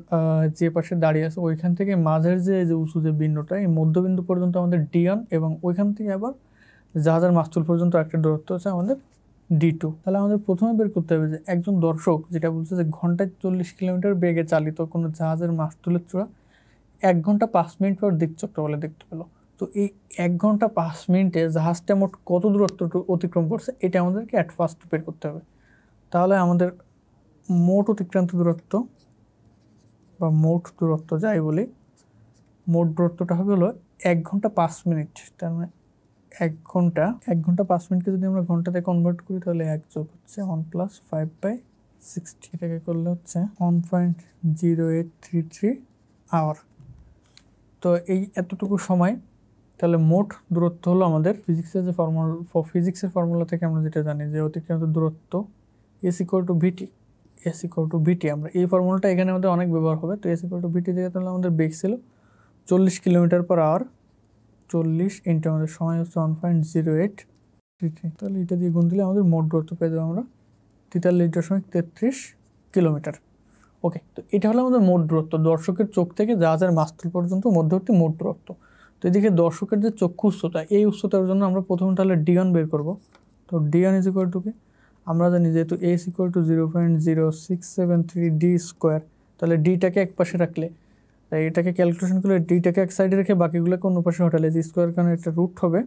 যে পাশে দাঁড়িয়ে আছে ওইখান থেকে মাঝের যে উঁচু যে বিন্দুটা, এই মধ্যবিন্দু পর্যন্ত আমাদের D1, এবং ওইখান থেকে আবার জাহাজের মাস্তুল পর্যন্ত একটা দূরত্ব আছে আমাদের D2। তাহলে আমাদের প্রথমে বের করতে হবে যে একজন দর্শক, যেটা বলছে যে ঘন্টায় 40 কিলোমিটার বেগে চালিত কোনো জাহাজের মাস্তুলের চূড়া 1 ঘন্টা 5 মিনিট পর দিকচক্র বলে দেখতে পেল। তো এই 1 ঘন্টা 5 মিনিটে জাহাজটা মোট কত দূরত্ব অতিক্রম করছে, এটা আমাদেরকে অ্যাট ফার্স্ট বের করতে হবে। তাহলে আমাদের মোট অতিক্রান্ত দূরত্ব বা মোট দূরত্ব যাই বলি, মোট দূরত্বটা হবে হলো 1 ঘন্টা 5 মিনিট। তার মানে 1 ঘন্টা 5 মিনিটকে যদি আমরা ঘন্টাতে কনভার্ট করি, তাহলে 1 যোগ হচ্ছে 1 + 5/60, এটাকে করলে হচ্ছে 1.0833 আওয়ার। তো এই এতটুকু সময়, তাহলে মোট দূরত্ব হলো আমাদের ফিজিক্সের ফর্মুলা থেকে আমরা যেটা জানি যে অতিক্রান্ত দূরত্ব S = VT। আমরা এই ফর্মুলাটা এখানে আমাদের অনেক ব্যবহার হবে। তো S = VT থেকে তাহলে আমাদের বেগ ছিল 40 কিলোমিটার পার আওয়ার। 40 ইন্টু আমাদের সময় হচ্ছে 1.0833। তাহলে এটা দিয়ে গুণ দিলে আমাদের মোট দূরত্ব পেয়ে যাবো আমরা 43.33 কিলোমিটার। ওকে, তো এটা হলো আমাদের মোট দূরত্ব, দর্শকের চোখ থেকে জাহাজের মাস্তুল পর্যন্ত মধ্যবর্তী মোট দূরত্ব। তো এদিকে দর্শকের যে চক্ষু উচ্চতা, এই উচ্চতার জন্য আমরা প্রথমে তাহলে D1 বের করব। তো D1 = আমরা জানি যেহেতু H = 0.0673 ডি স্কোয়ার, তাহলে ডিটাকে এক পাশে রাখলে, তাই এটাকে ক্যালকুলেশন করলে ডিটাকে এক সাইডে রেখে বাকিগুলোকে অন্য পাশে হটালে যে স্কোয়ার, কারণে একটা রুট হবে।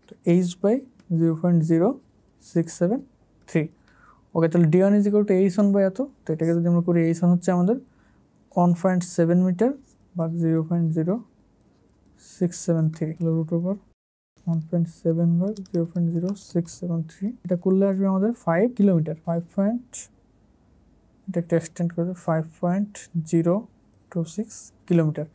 তো H/0.0673। ওকে, তাহলে D1 = H1 এত। তো এটাকে যদি আমরা করি, H1 হচ্ছে আমাদের 1.7 মিটার বা 0.0673, রুট ওভার 1.7 বা 0.0673। এটা করলে আসবে আমাদের 5 কিলোমিটার। এটা একটা এক্সটেন্ড করে 5.026 কিলোমিটার।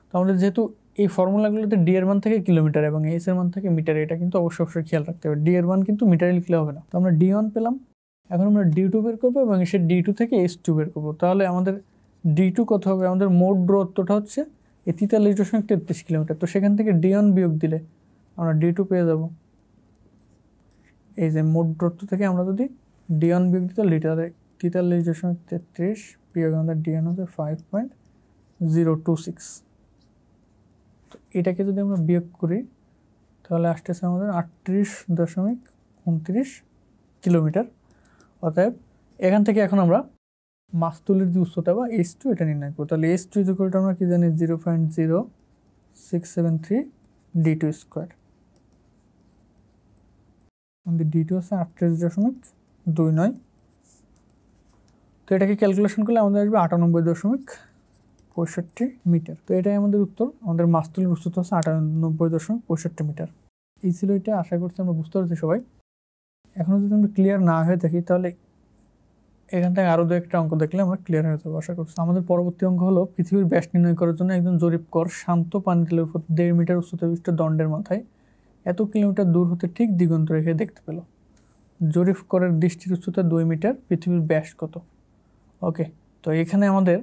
তো আমাদের যেহেতু এই ফর্মুলাগুলোতে ডি এর মান থাকে কিলোমিটার এবং এইচ এর মান থাকে মিটারে, এটা কিন্তু অবশ্যই খেয়াল রাখতে হবে। ডি এর মান কিন্তু মিটারে লিখলে হবে না। তো আমরা D1 পেলাম, এখন আমরা D2 বের করবো এবং সে D2 থেকে H2 বের করবো। তাহলে আমাদের D2 কত হবে, আমাদের মোট দূরত্বটা হচ্ছে 43.33 কিলোমিটার। তো সেখান থেকে D1 বিয়োগ দিলে আমরা D2 পেয়ে যাব। এই যে মোট দূরত্ব থেকে আমরা যদি D1 বিয়োগ দিই, তাহলে 43.33 বিয়োগ আমাদের D1 হচ্ছে 5.026। তো এটাকে যদি আমরা বিয়োগ করি, তাহলে আসতেছে আমাদের 38.29 কিলোমিটার। অতএব এখান থেকে এখন আমরা মাস্তুলের যে উচ্চতা বা H2 এটা নির্ণয় করবো। তাহলে H2 ইকুয়াল টু আমরা কি জানি 0.0673 d2 স্কোয়ার। আমাদের d2 আছে 38.29। তো এটাকে ক্যালকুলেশন করলে আমাদের আসবে 98.65 মিটার। তো এটাই আমাদের উত্তর। আমাদের মাস্তুলের উচ্চতা হচ্ছে 98.65 মিটার। এই ছিল এটা। আশা করছি আমরা বুঝতে পারছি সবাই। এখনও যদি আমরা ক্লিয়ার না হয়ে থাকি তাহলে এখান থেকে আরও দু একটা অঙ্ক দেখলে আমরা ক্লিয়ার হয়ে যাবো আশা করছি। আমাদের পরবর্তী অঙ্ক হলো পৃথিবীর ব্যাস নির্ণয় করার জন্য একজন জরিপকর শান্ত পানিতেলের উপর 1.5 মিটার উচ্চতা বিশিষ্ট দণ্ডের মাথায় এত কিলোমিটার দূর হতে ঠিক দিগন্ত রেখে দেখতে পেল। জরিপকরের দৃষ্টির উচ্চতা 2 মিটার, পৃথিবীর ব্যাস কত? ওকে, তো এখানে আমাদের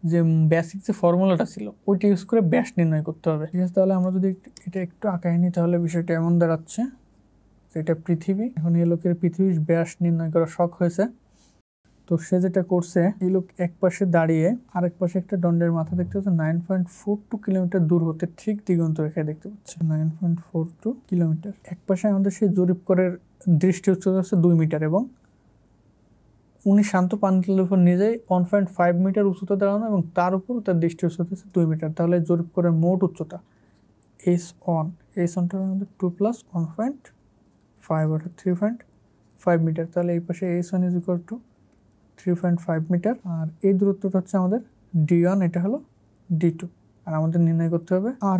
যে বেসিক যে ফর্মুলাটা ছিল ওইটা ইউজ করে ব্যাস নির্ণয় করতে হবে। ঠিক আছে, তাহলে আমরা যদি এটা একটু আঁকাই নিই তাহলে বিষয়টা এমন দাঁড়াচ্ছে। এটা পৃথিবী, এখন এই লোকের পৃথিবীর ব্যাস নির্ণয় করা শখ হয়েছে। তো সে যেটা করছে, এই লোক এক পাশে দাঁড়িয়ে আরেক পাশে একটা দণ্ডের মাথা দেখতে পাচ্ছে 9.42 কিলোমিটার দূর হতে ঠিক দিগন্ত রেখায় দেখতে পাচ্ছে 9.42 কিলোমিটার। এক পাশে আমাদের সেই জরিপকরের দৃষ্টি উচ্চতা হচ্ছে 2 মিটার এবং উনি শান্ত পানিতলের উপর নিজেই 1.5 মিটার উচ্চতা দাঁড়ানো এবং তার উপর তার দৃষ্টি উচ্চতা হচ্ছে 2 মিটার। তাহলে জরিপকরের মোট উচ্চতা h1টা আমাদের 2 প্লাস 1.5 অর্থাৎ 3.5 মিটার। তাহলে এই পাশে h1 is equal to 3.5 metre. আর এই দূরত্বটা হচ্ছে আমাদের d1, এটা হলো d2। আর আমাদের নির্ণয় করতে হবে আর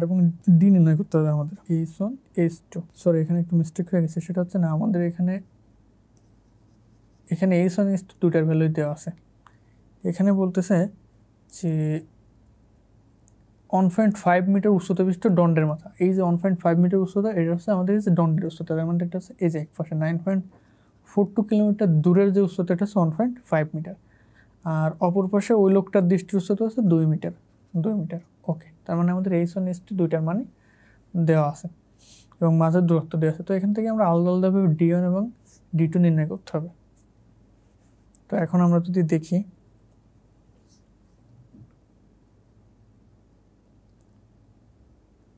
এবং d নির্ণয় করতে হবে আমাদের h1 h2। সরি, এখানে একটু মিস্টেক হয়ে গেছে। সেটা হচ্ছে না, আমাদের এখানে h1 h2 দুটার ভ্যালু দেওয়া আছে। এখানে বলতেছে যে 1.5 মিটার উচ্চতা বিশিষ্ট দণ্ডের মাথা। এই যে 1.5 মিটার উচ্চতা, এটা হচ্ছে আমাদের যে দণ্ডের উচ্চতা। তার মানে এটা হচ্ছে এই যে এক পাশে 9.42 কিলোমিটার দূরের যে উচ্চতা, এটা হচ্ছে 1.5 মিটার। আর অপর পাশে ওই লোকটার দৃষ্টির উচ্চতা হচ্ছে 2 মিটার। ওকে, তার মানে আমাদের h1 h2 দুইটার মানে দেওয়া আছে এবং মাঝের দূরত্ব দেওয়া আছে। তো এখান থেকে আমরা আলাদা আলাদাভাবে d1 এবং d2 নির্ণয় করতে হবে। তো এখন আমরা যদি দেখি,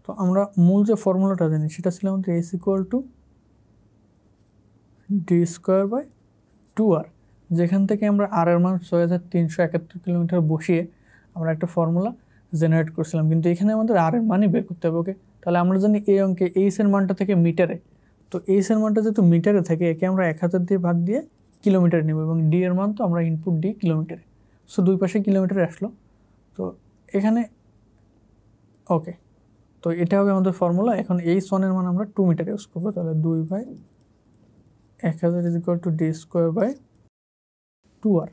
তো আমরা মূল যে ফর্মুলাটা জানি সেটা ছিল আমাদের h equal to D square by 2r, যেখান থেকে আমরা আর এর মান 6371 কিলোমিটার বসিয়ে আমরা একটা ফর্মুলা জেনারেট করছিলাম। কিন্তু এখানে আমাদের আর এর মানই বের করতে হবে। ওকে, তাহলে আমরা জানি এই অঙ্কে এইচ এর মানটা থেকে মিটারে, তো এইচ এর মানটা যেহেতু মিটারে থাকে একে আমরা 1000 দিয়ে ভাগ দিয়ে কিলোমিটার নেব এবং ডি এর মান তো আমরা ইনপুট ডি কিলোমিটারে, সো দুই পাশে কিলোমিটারে আসলো। তো এখানে ওকে, তো এটা হবে আমাদের ফর্মুলা। এখন h1 এর মান আমরা 2 মিটার ইউজ করবো। তাহলে 2/1000 is equal to D square by 2r।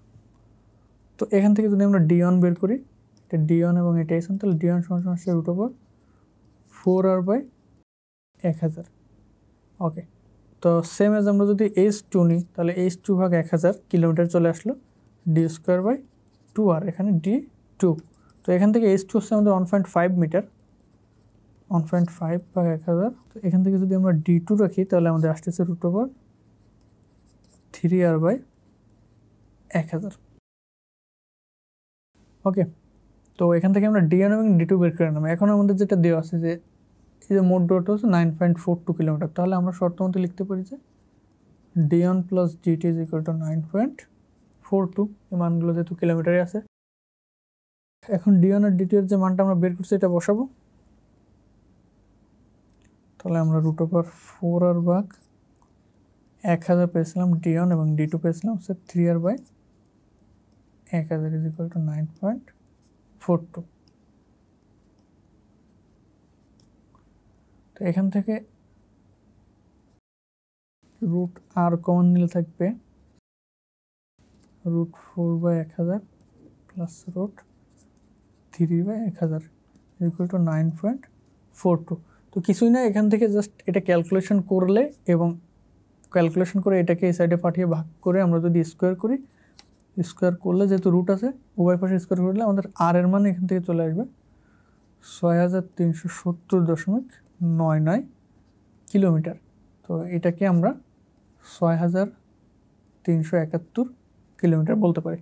তো এখান থেকে যদি আমরা d1 বের করি, এটা d1 এবং এটা h1, তাহলে d1 সমান সমান রুট ওভার 4r/1000। ওকে, তো সেম এজ আমরা যদি h2 নিই তাহলে h2 ভাগ 1000 কিলোমিটার চলে আসলো ডি স্কোয়ার বাই 2r, এখানে d2। তো এখান থেকে h2 হচ্ছে আমাদের 1.5 মিটার, 1.5 ভাগ 1000। তো এখান থেকে যদি আমরা d2 রাখি তাহলে আমাদের আসতেছে রুট ওভার 3r/1000। ওকে, তো এখান থেকে আমরা d1 এবং d2 বের করে নেব। এখন আমাদের যেটা দেওয়া আছে যে এই যে মোট দূরত্ব হচ্ছে 9.42 কিলোমিটার, তাহলে আমরা শর্ত মতো লিখতে পারি যে d1 plus dt is equal to 9.42। এই মানগুলো যেহেতু কিলোমিটারে আছে, এখন d1 আর dt এর যে মানটা আমরা বের করছি এটা বসাবো। তাহলে আমরা রুট ওভার 4r ভাগ 1000 পেয়েছিলাম d1 এবং d2 পেয়েছিলাম হচ্ছে 3r/1000 ইজ ইকুয়াল টু 9.42। তো এখান থেকে রুট আর কমন নিলে থাকবে root 4/1000 plus root 3/1000 equal to 9.42। তো কিছুই না, এখান থেকে জাস্ট এটা ক্যালকুলেশন করলে এবং ক্যালকুলেশন করে এটাকে এই সাইডে পাঠিয়ে ভাগ করে আমরা যদি স্কোয়ার করি, স্কোয়ার করলে যেহেতু রুট আছে উভয় পাশে স্কোয়ার করলে আমাদের আর এর মান এখান থেকে চলে আসবে 6370.99 কিলোমিটার। তো এটাকে আমরা 6371 কিলোমিটার বলতে পারি।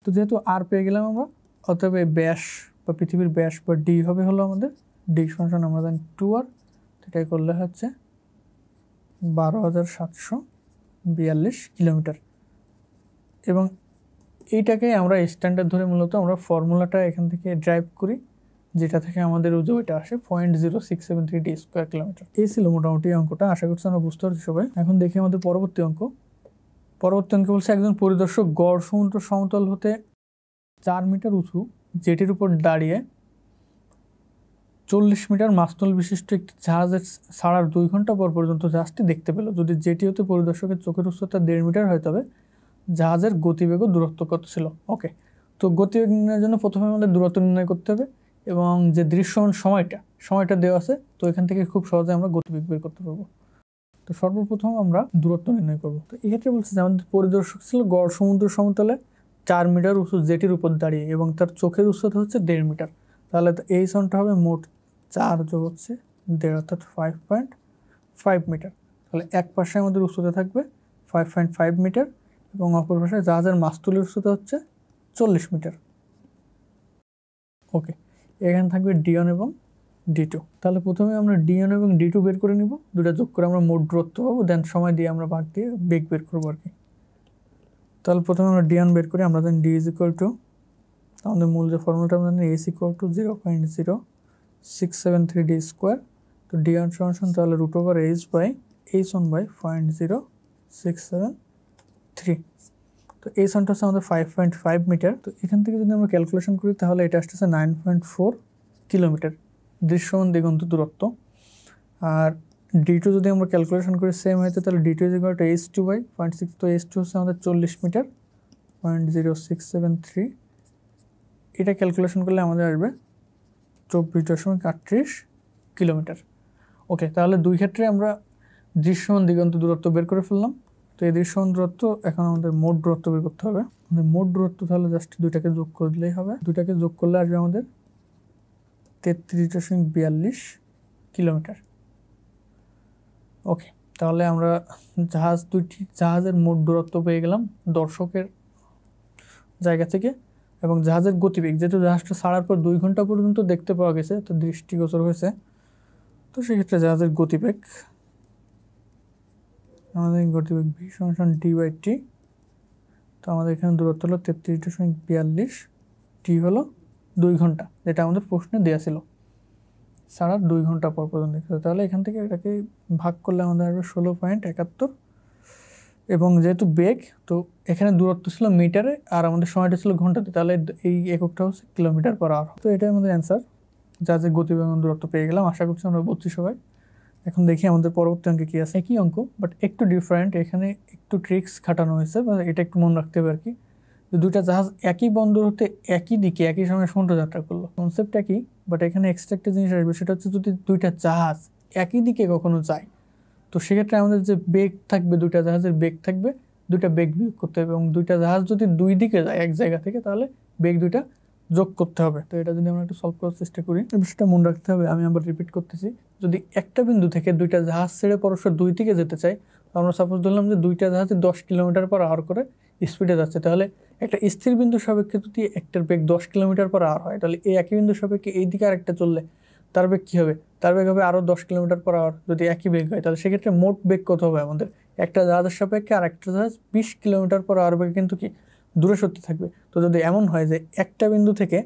তো যেহেতু আর পেয়ে গেলাম আমরা, অতএব ব্যাস বা পৃথিবীর ব্যাস বা ডি হবে হলো আমাদের ডি সমান আমরা জানি 2r। এটাই করলে হচ্ছে 12,742 কিলোমিটার। এবং এইটাকে আমরা স্ট্যান্ডার্ড ধরে মূলত আমরা ফর্মুলাটা এখান থেকে ড্রাইভ করি, যেটা থেকে আমাদের ওইটা আসে 0.0673 ডি স্কোয়ার কিলোমিটার। এই ছিল মোটামুটি অঙ্কটা, আশা করছি আমরা বুঝতে পারছি সবাই। এখন দেখি আমাদের পরবর্তী অঙ্ক। পরবর্তী অঙ্কে বলছে একজন পরিদর্শক গড় সমুদ্র সমতল হতে 4 মিটার উঁচু জেটির উপর দাঁড়িয়ে 40 মিটার মাস্তুল বিশিষ্ট একটি জাহাজের ছাড়ার 2 ঘন্টা পর পর্যন্ত জাহাজটি দেখতে পেল। যদি জেটি হতে পরিদর্শকের চোখের উচ্চতা 1.5 মিটার হয় তবে জাহাজের গতিবেগ ও দূরত্ব কত ছিল। ওকে, তো গতিবেগ নির্ণয়ের জন্য প্রথমে আমাদের দূরত্ব নির্ণয় করতে হবে এবং যে দৃশ্যমান সময়টা দেওয়া আছে, তো এখান থেকে খুব সহজে আমরা গতিবেগ বের করতে পারবো। তো সর্বপ্রথম আমরা দূরত্ব নির্ণয় করব। তো এক্ষেত্রে বলছে যে আমাদের পরিদর্শক ছিল গড় সমুদ্র সমতলে 4 মিটার উঁচু জেটির উপর দাঁড়িয়ে এবং তার চোখের উচ্চতা হচ্ছে 1.5 মিটার। তাহলে এই সনটা হবে মোট 4 যোগ হচ্ছে 1.5 অর্থাৎ 5.5 মিটার। তাহলে এক পাশে আমাদের উচ্চতা থাকবে 5.5 মিটার এবং অপর পাশে জাহাজের মাস্তুলের উচ্চতা হচ্ছে 40 মিটার। ওকে, এখানে থাকবে D1 এবং D2। তাহলে প্রথমে আমরা D1 এবং D2 বের করে নিব, দুটা যোগ করে আমরা মোট দূরত্ব পাবো, দেন সময় দিয়ে আমরা ভাগ দিয়ে বেগ বের করবো আর কি। তাহলে প্রথমে আমরা D1 বের করি। আমরা জানি D is equal to, আমাদের মূল যে ফর্মুলাটা আমরা জানি S equal to 0.0673 D square. তো D1 সমান তাহলে √H/0.673। তো এই সনটা হচ্ছে আমাদের 5.5 মিটার। তো এখান থেকে যদি আমরা ক্যালকুলেশন করি তাহলে এটা আসতেছে 9.4 কিলোমিটার দৃশ্যমান দিগন্ত দূরত্ব। আর D2 যদি আমরা ক্যালকুলেশন করি সেম হয়তো, তাহলে D2 is equal to H2/0.6। তো H2 হচ্ছে আমাদের 40 মিটার, 0.0673। এটা ক্যালকুলেশন করলে আমাদের আসবে 24.38 কিলোমিটার। ওকে, তাহলে দুই ক্ষেত্রে আমরা দৃশ্যমান দিগন্ত দূরত্ব বের করে ফেললাম। তো এই দৃশ্যমান দূরত্ব, এখন আমাদের মোট দূরত্ব বের করতে হবে। আমাদের মোট দূরত্ব তাহলে জাস্ট দুইটাকে যোগ করে দিলেই হবে। দুইটাকে যোগ করলে আসবে আমাদের 33.42 কিলোমিটার। ওকে, তাহলে আমরা জাহাজের মোট দূরত্ব পেয়ে গেলাম দর্শকের জায়গা থেকে, এবং জাহাজের গতিবেগ, যেহেতু জাহাজটা ছাড়ার পর 2 ঘন্টা পর্যন্ত দেখতে পাওয়া গেছে, তো দৃষ্টিগোচর হয়েছে, তো সেক্ষেত্রে জাহাজের গতিবেগ, আমাদের গতিবেগ V = D/T। তো আমাদের এখানে দূরত্ব হলো 33.42, টি হলো 2 ঘন্টা, যেটা আমাদের প্রশ্নে দেওয়া ছিল ছাড়ার 2 ঘন্টা পর পর্যন্ত দেখতে। তাহলে এখান থেকে এটাকে ভাগ করলে আমাদের আসবে 16.71। এবং যেহেতু বেগ, তো এখানে দূরত্ব ছিল মিটারে আর আমাদের সময়টা ছিল ঘন্টাতে, তাহলে এই এককটা হচ্ছে কিলোমিটার পার আওয়ার। তো এটাই আমাদের অ্যান্সার, জাহাজের গতিবেগ দূরত্ব পেয়ে গেলাম। আশা করছি আমরা বুঝছি সবাই। এখন দেখি আমাদের পরবর্তী অঙ্কে কী আছে। একই অঙ্ক বাট একটু ডিফারেন্ট, এখানে একটু ট্রিক্স খাটানো হয়েছে, বা এটা একটু মনে রাখতে হবে আর কি। যে দুইটা জাহাজ একই বন্দর হতে একই দিকে একই সময় সমুদ্র যাত্রা করলো, কনসেপ্ট একই, বাট এখানে এক্সট্রা একটা জিনিস আসবে, সেটা হচ্ছে যদি দুইটা জাহাজ একই দিকে কখনো যায়, তো সেক্ষেত্রে আমাদের যে বেগ থাকবে, দুইটা জাহাজের বেগ থাকবে, দুইটা বেগ বিয়োগ করতে হবে। এবং দুইটা জাহাজ যদি দুই দিকে যায় এক জায়গা থেকে, তাহলে বেগ দুইটা যোগ করতে হবে। তো এটা যদি আমরা একটু সলভ করার চেষ্টা করি, সেটা মনে রাখতে হবে। আমি আবার রিপিট করতেছি, যদি একটা বিন্দু থেকে দুইটা জাহাজ ছেড়ে পরস্পর দুই দিকে যেতে চাই, তো আমরা সাপোজ ধরলাম যে দুইটা জাহাজে 10 কিলোমিটার পার আওয়ার করে স্পিডে যাচ্ছে, তাহলে একটা স্থির বিন্দু সাপেক্ষে যদি একটার বেগ 10 কিলোমিটার পার আওয়ার হয়, তাহলে এই একই বিন্দু সাপেক্ষে এই দিকে আরেকটা চললে তার বেগ কী হবে? তার বেগ হবে আরও 10 কিলোমিটার পার আওয়ার। যদি একই বেগ হয়, তাহলে সেক্ষেত্রে মোট বেগ কত হবে আমাদের? একটা জাহাজের সাপেক্ষে আর একটা জাহাজ 20 কিলোমিটার পার আওয়ার বেগে কিন্তু কি দূরে সত্যি থাকবে। তো যদি এমন হয় যে একটা বিন্দু থেকে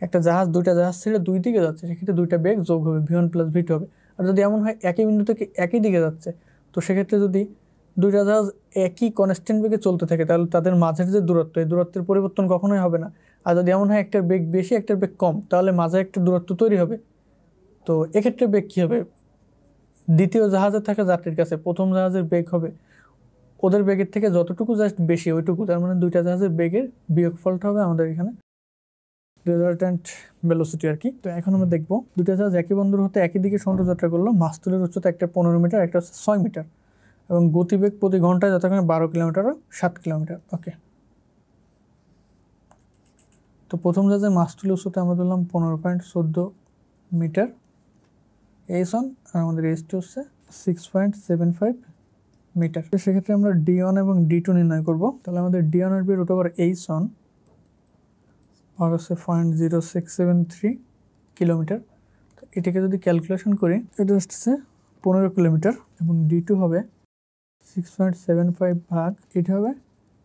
একটা জাহাজ দুইটা জাহাজ ছেড়ে দুই দিকে যাচ্ছে, সেক্ষেত্রে দুইটা বেগ যোগ হবে, V1 + V2 হবে। আর যদি এমন হয় একই বিন্দু থেকে একই দিকে যাচ্ছে, তো সেক্ষেত্রে যদি দুইটা জাহাজ একই কনস্ট্যান্ট বেগে চলতে থাকে, তাহলে তাদের মাঝের যে দূরত্ব, এই দূরত্বের পরিবর্তন কখনোই হবে না। আর যদি এমন হয় একটার বেগ বেশি একটার বেগ কম, তাহলে মাঝে একটা দূরত্ব তৈরি হবে। তো এক্ষেত্রে বেগ কী হবে? দ্বিতীয় জাহাজে থাকা যাত্রীর কাছে প্রথম জাহাজের বেগ হবে ওদের বেগের থেকে যতটুকু জাস্ট বেশি ওইটুকু, তার মানে দুইটা জাহাজের বেগের বিয়োগফলটা হবে আমাদের এখানে রেজাল্ট্যান্ট ভেলোসিটি আর কি। তো এখন আমরা দেখবো দুইটা জাহাজ একই বন্দর হতে একই দিকে সমুদ্র যাত্রা করলো, মাস্তুলের উচ্চতা একটা 15 মিটার, একটা হচ্ছে 6 মিটার, এবং গতিবেগ প্রতি ঘন্টায় যথাক্রমে 12 কিলোমিটার ও 7 কিলোমিটার। ওকে, তো প্রথম জাহাজের মাস্তুলের উচ্চতা আমরা ধরলাম 15.14 মিটার এইসন, আর আমাদের H2 হচ্ছে 6.75 মিটার। তো সেক্ষেত্রে আমরা D1 এবং D2 নির্ণয় করব। তাহলে আমাদের D1 আসবে √H1 আর হচ্ছে 0.0673 কিলোমিটার। তো এটাকে যদি ক্যালকুলেশন করি, এটা হচ্ছে 15 কিলোমিটার, এবং D2 হবে 6.75 ভাগ, এটা হবে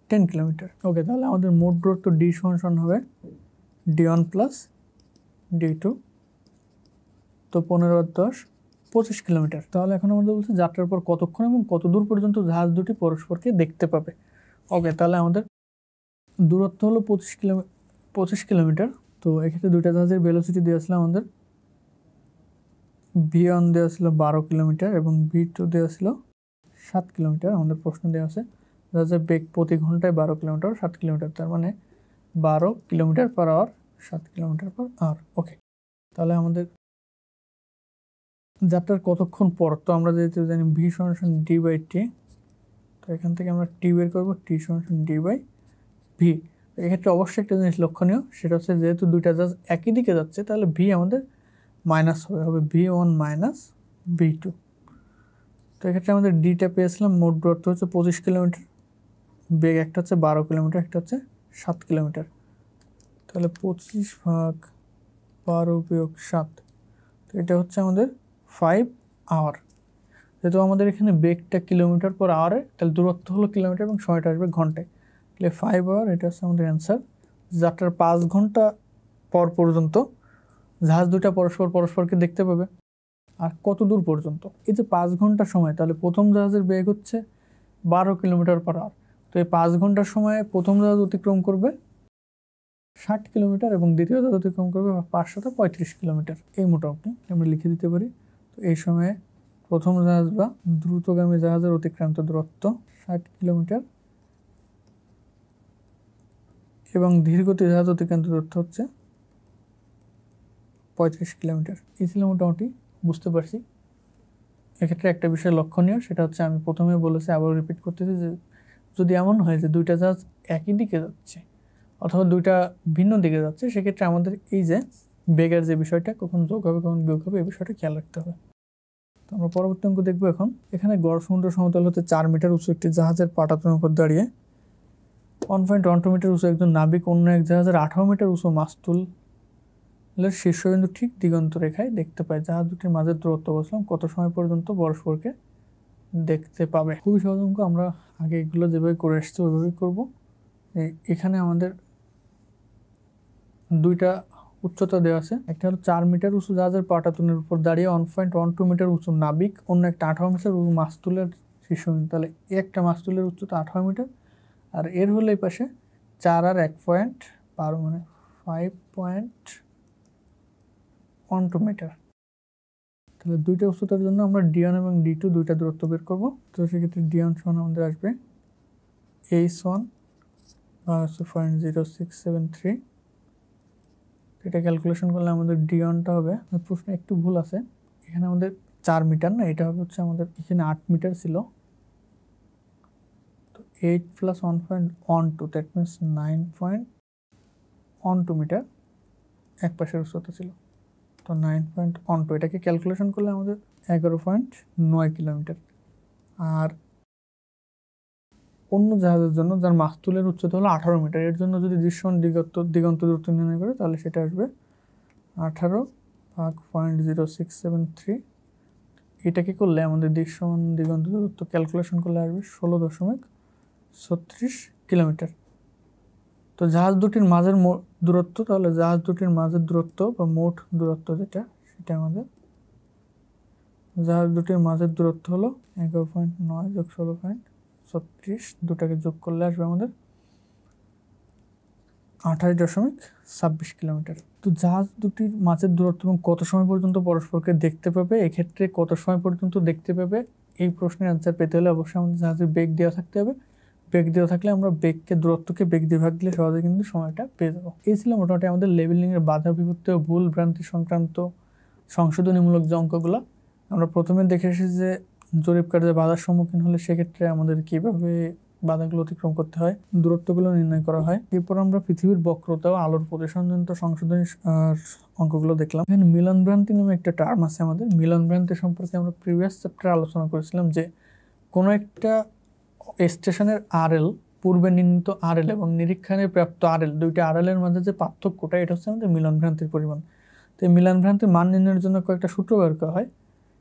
10 কিলোমিটার। ওকে, তাহলে আমাদের মোট দূরত্ব ডি সমান হবে d1 প্লাস d2, তো 15 আর 10 25 কিলোমিটার। তাহলে এখন আমাদের বলছে যাত্রার পর কতক্ষণ এবং কত দূর পর্যন্ত জাহাজ দুটি পরস্পরকে দেখতে পাবে। ওকে, তাহলে আমাদের দূরত্ব হলো 25 কিলোমিটার। তো এক্ষেত্রে দুইটা জাহাজের ভেলোসিটি দেওয়া ছিল আমাদের, v1 দেওয়া ছিল 12 কিলোমিটার এবং v2 দেওয়া ছিল 7 কিলোমিটার। আমাদের প্রশ্ন দেওয়া আছে জাহাজের বেগ প্রতি ঘন্টায় 12 কিলোমিটার 7 কিলোমিটার, তার মানে 12 kilometre per hour 7 kilometre per hour. Okay, তাহলে আমাদের যাত্রার কতক্ষণ পর, তো আমরা যেহেতু জানি ভি সমান ডি বাই টি, তো এখান থেকে আমরা টি বের করবো, টি সমান ডি বাই ভি। এক্ষেত্রে অবশ্যই একটা জিনিস লক্ষণীয়, সেটা হচ্ছে যেহেতু দুইটা জাহাজ একই দিকে যাচ্ছে তাহলে ভি আমাদের মাইনাস হবে v1 মাইনাস v2। তো এক্ষেত্রে আমাদের ডিটা পেয়েছিলাম, মোট দূরত্ব হচ্ছে 25 কিলোমিটার, বেগ একটা হচ্ছে 12 কিলোমিটার, একটা হচ্ছে 7 কিলোমিটার। তাহলে 25/12-7, তো এটা হচ্ছে আমাদের 5 আওয়ার। যেহেতু আমাদের এখানে বেগটা কিলোমিটার পর আওয়ারে, তাহলে দূরত্ব হলো কিলোমিটার এবং সময়টা আসবে ঘন্টায়, তাহলে 5 আওয়ার, এটা হচ্ছে আমাদের অ্যান্সার। যাত্রার 5 ঘন্টা পর পর্যন্ত জাহাজ দুটা পরস্পরকে দেখতে পাবে। আর কত দূর পর্যন্ত, এই যে 5 ঘন্টা সময়, তাহলে প্রথম জাহাজের বেগ হচ্ছে 12 কিলোমিটার পার আওয়ার, তো এই 5 ঘন্টার সময়ে প্রথম জাহাজ অতিক্রম করবে 60 কিলোমিটার এবং দ্বিতীয় জাহাজ অতিক্রম করবে 535 কিলোমিটার। এই মোটামুটি আমরা লিখে দিতে পারি। তো এই সময়ে প্রথম জাহাজ বা দ্রুতগামী জাহাজের অতিক্রান্ত দূরত্ব 60 কিলোমিটার এবং ধীরগতি জাহাজ অতিক্রান্ত দূরত্ব হচ্ছে 35 কিলোমিটার। এই ছিল মোটামুটি, বুঝতে পারছি। এক্ষেত্রে একটা বিষয় লক্ষণীয়, সেটা হচ্ছে আমি প্রথমে বলেছি, আবার রিপিট করতেছি, যে যদি এমন হয় যে দুইটা জাহাজ একই দিকে যাচ্ছে অথবা দুইটা ভিন্ন দিকে যাচ্ছে, সেক্ষেত্রে আমাদের এই যে বেগের যে বিষয়টা, কখন যোগ হবে কখন বিয়োগ হবে, এই বিষয়টা খেয়াল রাখতে হবে। তো আমরা পরবর্তী অঙ্ক দেখবো এখন। এখানে গড় সমুদ্র সমতল হতে 4 মিটার উঁচু একটি জাহাজের পাটাতনের উপর দাঁড়িয়ে 1.12 মিটার উঁচু একজন নাবিক অন্য এক জাহাজের 18 মিটার উঁচু মাস্তুলের শীর্ষবিন্দু ঠিক দিগন্ত রেখায় দেখতে পায়। জাহাজ দুটির মাঝের দূরত্ব বসলাম কত সময় পর্যন্ত পরস্পরকে দেখতে পাবে। খুবই সহজ অঙ্ক, আমরা আগে এগুলো যেভাবে করে এসেছি ওইভাবেই করবো। এখানে আমাদের দুইটা উচ্চতা দেওয়া আছে, একটা হলো 4 মিটার উঁচু জাহাজের পাটাতনের উপর দাঁড়িয়ে 1.12 মিটার উঁচু নাবিক অন্য একটা 18 মিটার উঁচু মাস্তুলের শীর্ষবিন্দু, তাহলে একটা মাস্তুলের উচ্চতা 18 মিটার আর এর হলো এই পাশে 4 আর 1.12 মানে 5.12 মিটার। তাহলে দুইটা উচ্চতার জন্য আমরা d1 এবং d2 দুইটা দূরত্ব বের করবো। তো সেক্ষেত্রে d1 সমান আমাদের আসবে h1 0.0673। এটা ক্যালকুলেশন করলে আমাদের d1টা হবে, প্রশ্ন একটু ভুল আছে, এখানে আমাদের 4 মিটার না, এটা হচ্ছে আমাদের এখানে 8 মিটার ছিল, তো 8 প্লাস 1.12 দ্যাট মিনস 9.12 মিটার এক পাশের উচ্চতা ছিল, তো 9.12, এটাকে ক্যালকুলেশন করলে আমাদের 11.9 কিলোমিটার। আর অন্য জাহাজের জন্য যার মাস্তুলের উচ্চতা হলো 18 মিটার, এর জন্য যদি দৃশ্যমান দিগন্ত দূরত্ব নির্ণয় করে তাহলে সেটা আসবে 18/0.0673। এটাকে করলে আমাদের দৃশ্যমান দিগন্ত দূরত্ব ক্যালকুলেশন করলে আসবে 16.36 কিলোমিটার। তো জাহাজ দুটির মাঝের দূরত্ব, তাহলে জাহাজ দুটির মাঝের দূরত্ব বা মোট দূরত্ব যেটা, সেটা আমাদের জাহাজ দুটির মাঝের দূরত্ব হলো 11.9 যোগ 16.36, দুটাকে যোগ করলে আসবে আমাদের 28.26 কিলোমিটার। তো জাহাজ দুটির মাঝের দূরত্ব এবং কত সময় পর্যন্ত পরস্পরকে দেখতে পাবে, এক্ষেত্রে কত সময় পর্যন্ত দেখতে পাবে এই প্রশ্নের অ্যান্সার পেতে হলে অবশ্যই আমাদের জাহাজের বেগ দেওয়া থাকতে হবে। বেগ দেওয়া থাকলে আমরা দূরত্বকে বেগ দিয়ে ভাগ দিলে সহজে কিন্তু সময়টা পেয়ে যাবো। এই ছিল মোটামুটি আমাদের লেভেলিংয়ের বাধা বিপত্তি ও ভুল ভ্রান্তি সংক্রান্ত সংশোধনীমূলক যে অঙ্কগুলো। আমরা প্রথমে দেখে এসেছি যে জরিপ কার্যে বাধার সম্মুখীন হলে সেক্ষেত্রে আমাদের কীভাবে বাধাগুলো অতিক্রম করতে হয়, দূরত্বগুলো নির্ণয় করা হয়। এরপর আমরা পৃথিবীর বক্রতা ও আলোর প্রতিসংজনিত সংশোধনী অঙ্কগুলো দেখলাম। এখানে মিলন ভ্রান্তি নামে একটা টার্ম আছে আমাদের। মিলন ভ্রান্তি সম্পর্কে আমরা প্রিভিয়াস চ্যাপ্টারে আলোচনা করেছিলাম যে কোনো একটা স্টেশনের আরএল, পূর্বে নির্ণীত আরএল এবং নিরীক্ষণে প্রাপ্ত আরএল, দুইটা আরএলের মাঝে যে পার্থক্যটা, এটা হচ্ছে আমাদের মিলন ভ্রান্তির পরিমাণ। তো এই মিলন ভ্রান্তির মান নির্ণয়ের জন্য কয়েকটা সূত্র বের করা হয়।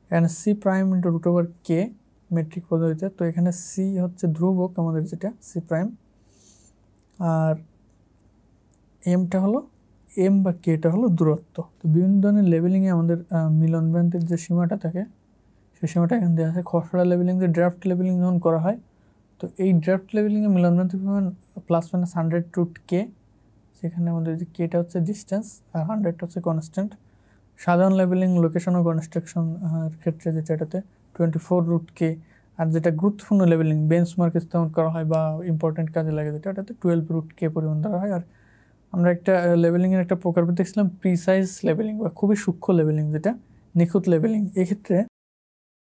এখানে C prime into √k metric পদ্ধতিতে। তো এখানে সি হচ্ছে ধ্রুবক আমাদের, যেটা সি প্রাইম, আর এমটা হলো এম বা কেটা হলো দূরত্ব। তো বিভিন্ন ধরনের লেভেলিংয়ে আমাদের মিলন ভ্রান্তির যে সীমাটা থাকে সেই সীমাটা এখান দেওয়া আছে। খসড়া লেভেলিং যে ড্রাফট লেভেলিং যখন করা হয়, তো এই ড্রাফট লেভেলিংয়ে মিলন ভ্রান্তির পরিমাণ +-100 সেখানে আমাদের যে কেটা হচ্ছে ডিস্টেন্স আর 100 হচ্ছে কনস্ট্যান্ট। সাধারণ লেভেলিং লোকেশন ও কনস্ট্রাকশন ক্ষেত্রে যেটা এটাতে 24 আর যেটা গুরুত্বপূর্ণ লেভেলিং বেঞ্চমার্ক স্থাপন করা হয় বা ইম্পর্টেন্ট কাজে লাগে যেটা এটাতে 12 পরিমাণ ধরা হয়। আর আমরা একটা লেভেলিংয়ের একটা প্রকারভেদ দেখছিলাম প্রিসাইজ লেভেলিং বা খুবই সূক্ষ্ম লেভেলিং, যেটা নিখুঁত লেভেলিং। এক্ষেত্রে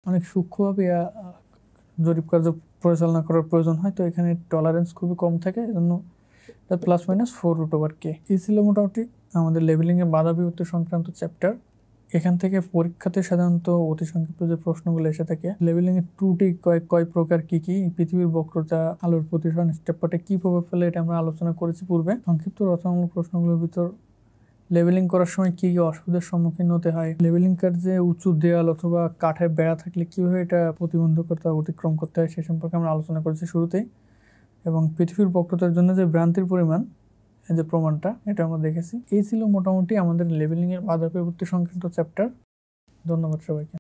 অনেক সূক্ষ্মভাবে জরিপ কার্য পরিচালনা করার প্রয়োজন হয়, তো এখানে টলারেন্স খুবই কম থাকে, এজন্য +-4√k। এই ছিল মোটামুটি আমাদের লেভেলিংয়ের বাধা বিপত্তি সংক্রান্ত চ্যাপ্টার। এখান থেকে পরীক্ষাতে সাধারণত অতি সংক্ষিপ্ত যে প্রশ্নগুলো এসে থাকে, লেভেলিংয়ের ত্রুটি কয় প্রকার, কি পৃথিবীর বক্রতা, আলোর প্রতিসরণ, স্টেপপার্টে কি প্রভাব ফেলে, এটা আমরা আলোচনা করেছি পূর্বে। সংক্ষিপ্ত রচনামূলক প্রশ্নগুলোর ভিতর লেভেলিং করার সময় কি অসুবিধার সম্মুখীন হতে হয়, লেভেলিং কার্যে উঁচু দেয়াল অথবা কাঠের বেড়া থাকলে কীভাবে এটা প্রতিবন্ধকতা অতিক্রম করতে হয় সে সম্পর্কে আমরা আলোচনা করেছি শুরুতেই। এবং পৃথিবীর বক্রতার জন্য যে ভ্রান্তির পরিমাণ, এই যে প্রমাণটা, এটা আমরা দেখেছি। এই ছিল মোটামুটি আমাদের লেভেলিংয়ের বাধা বিপত্তি সংক্রান্ত চ্যাপ্টার। ধন্যবাদ সবাইকে।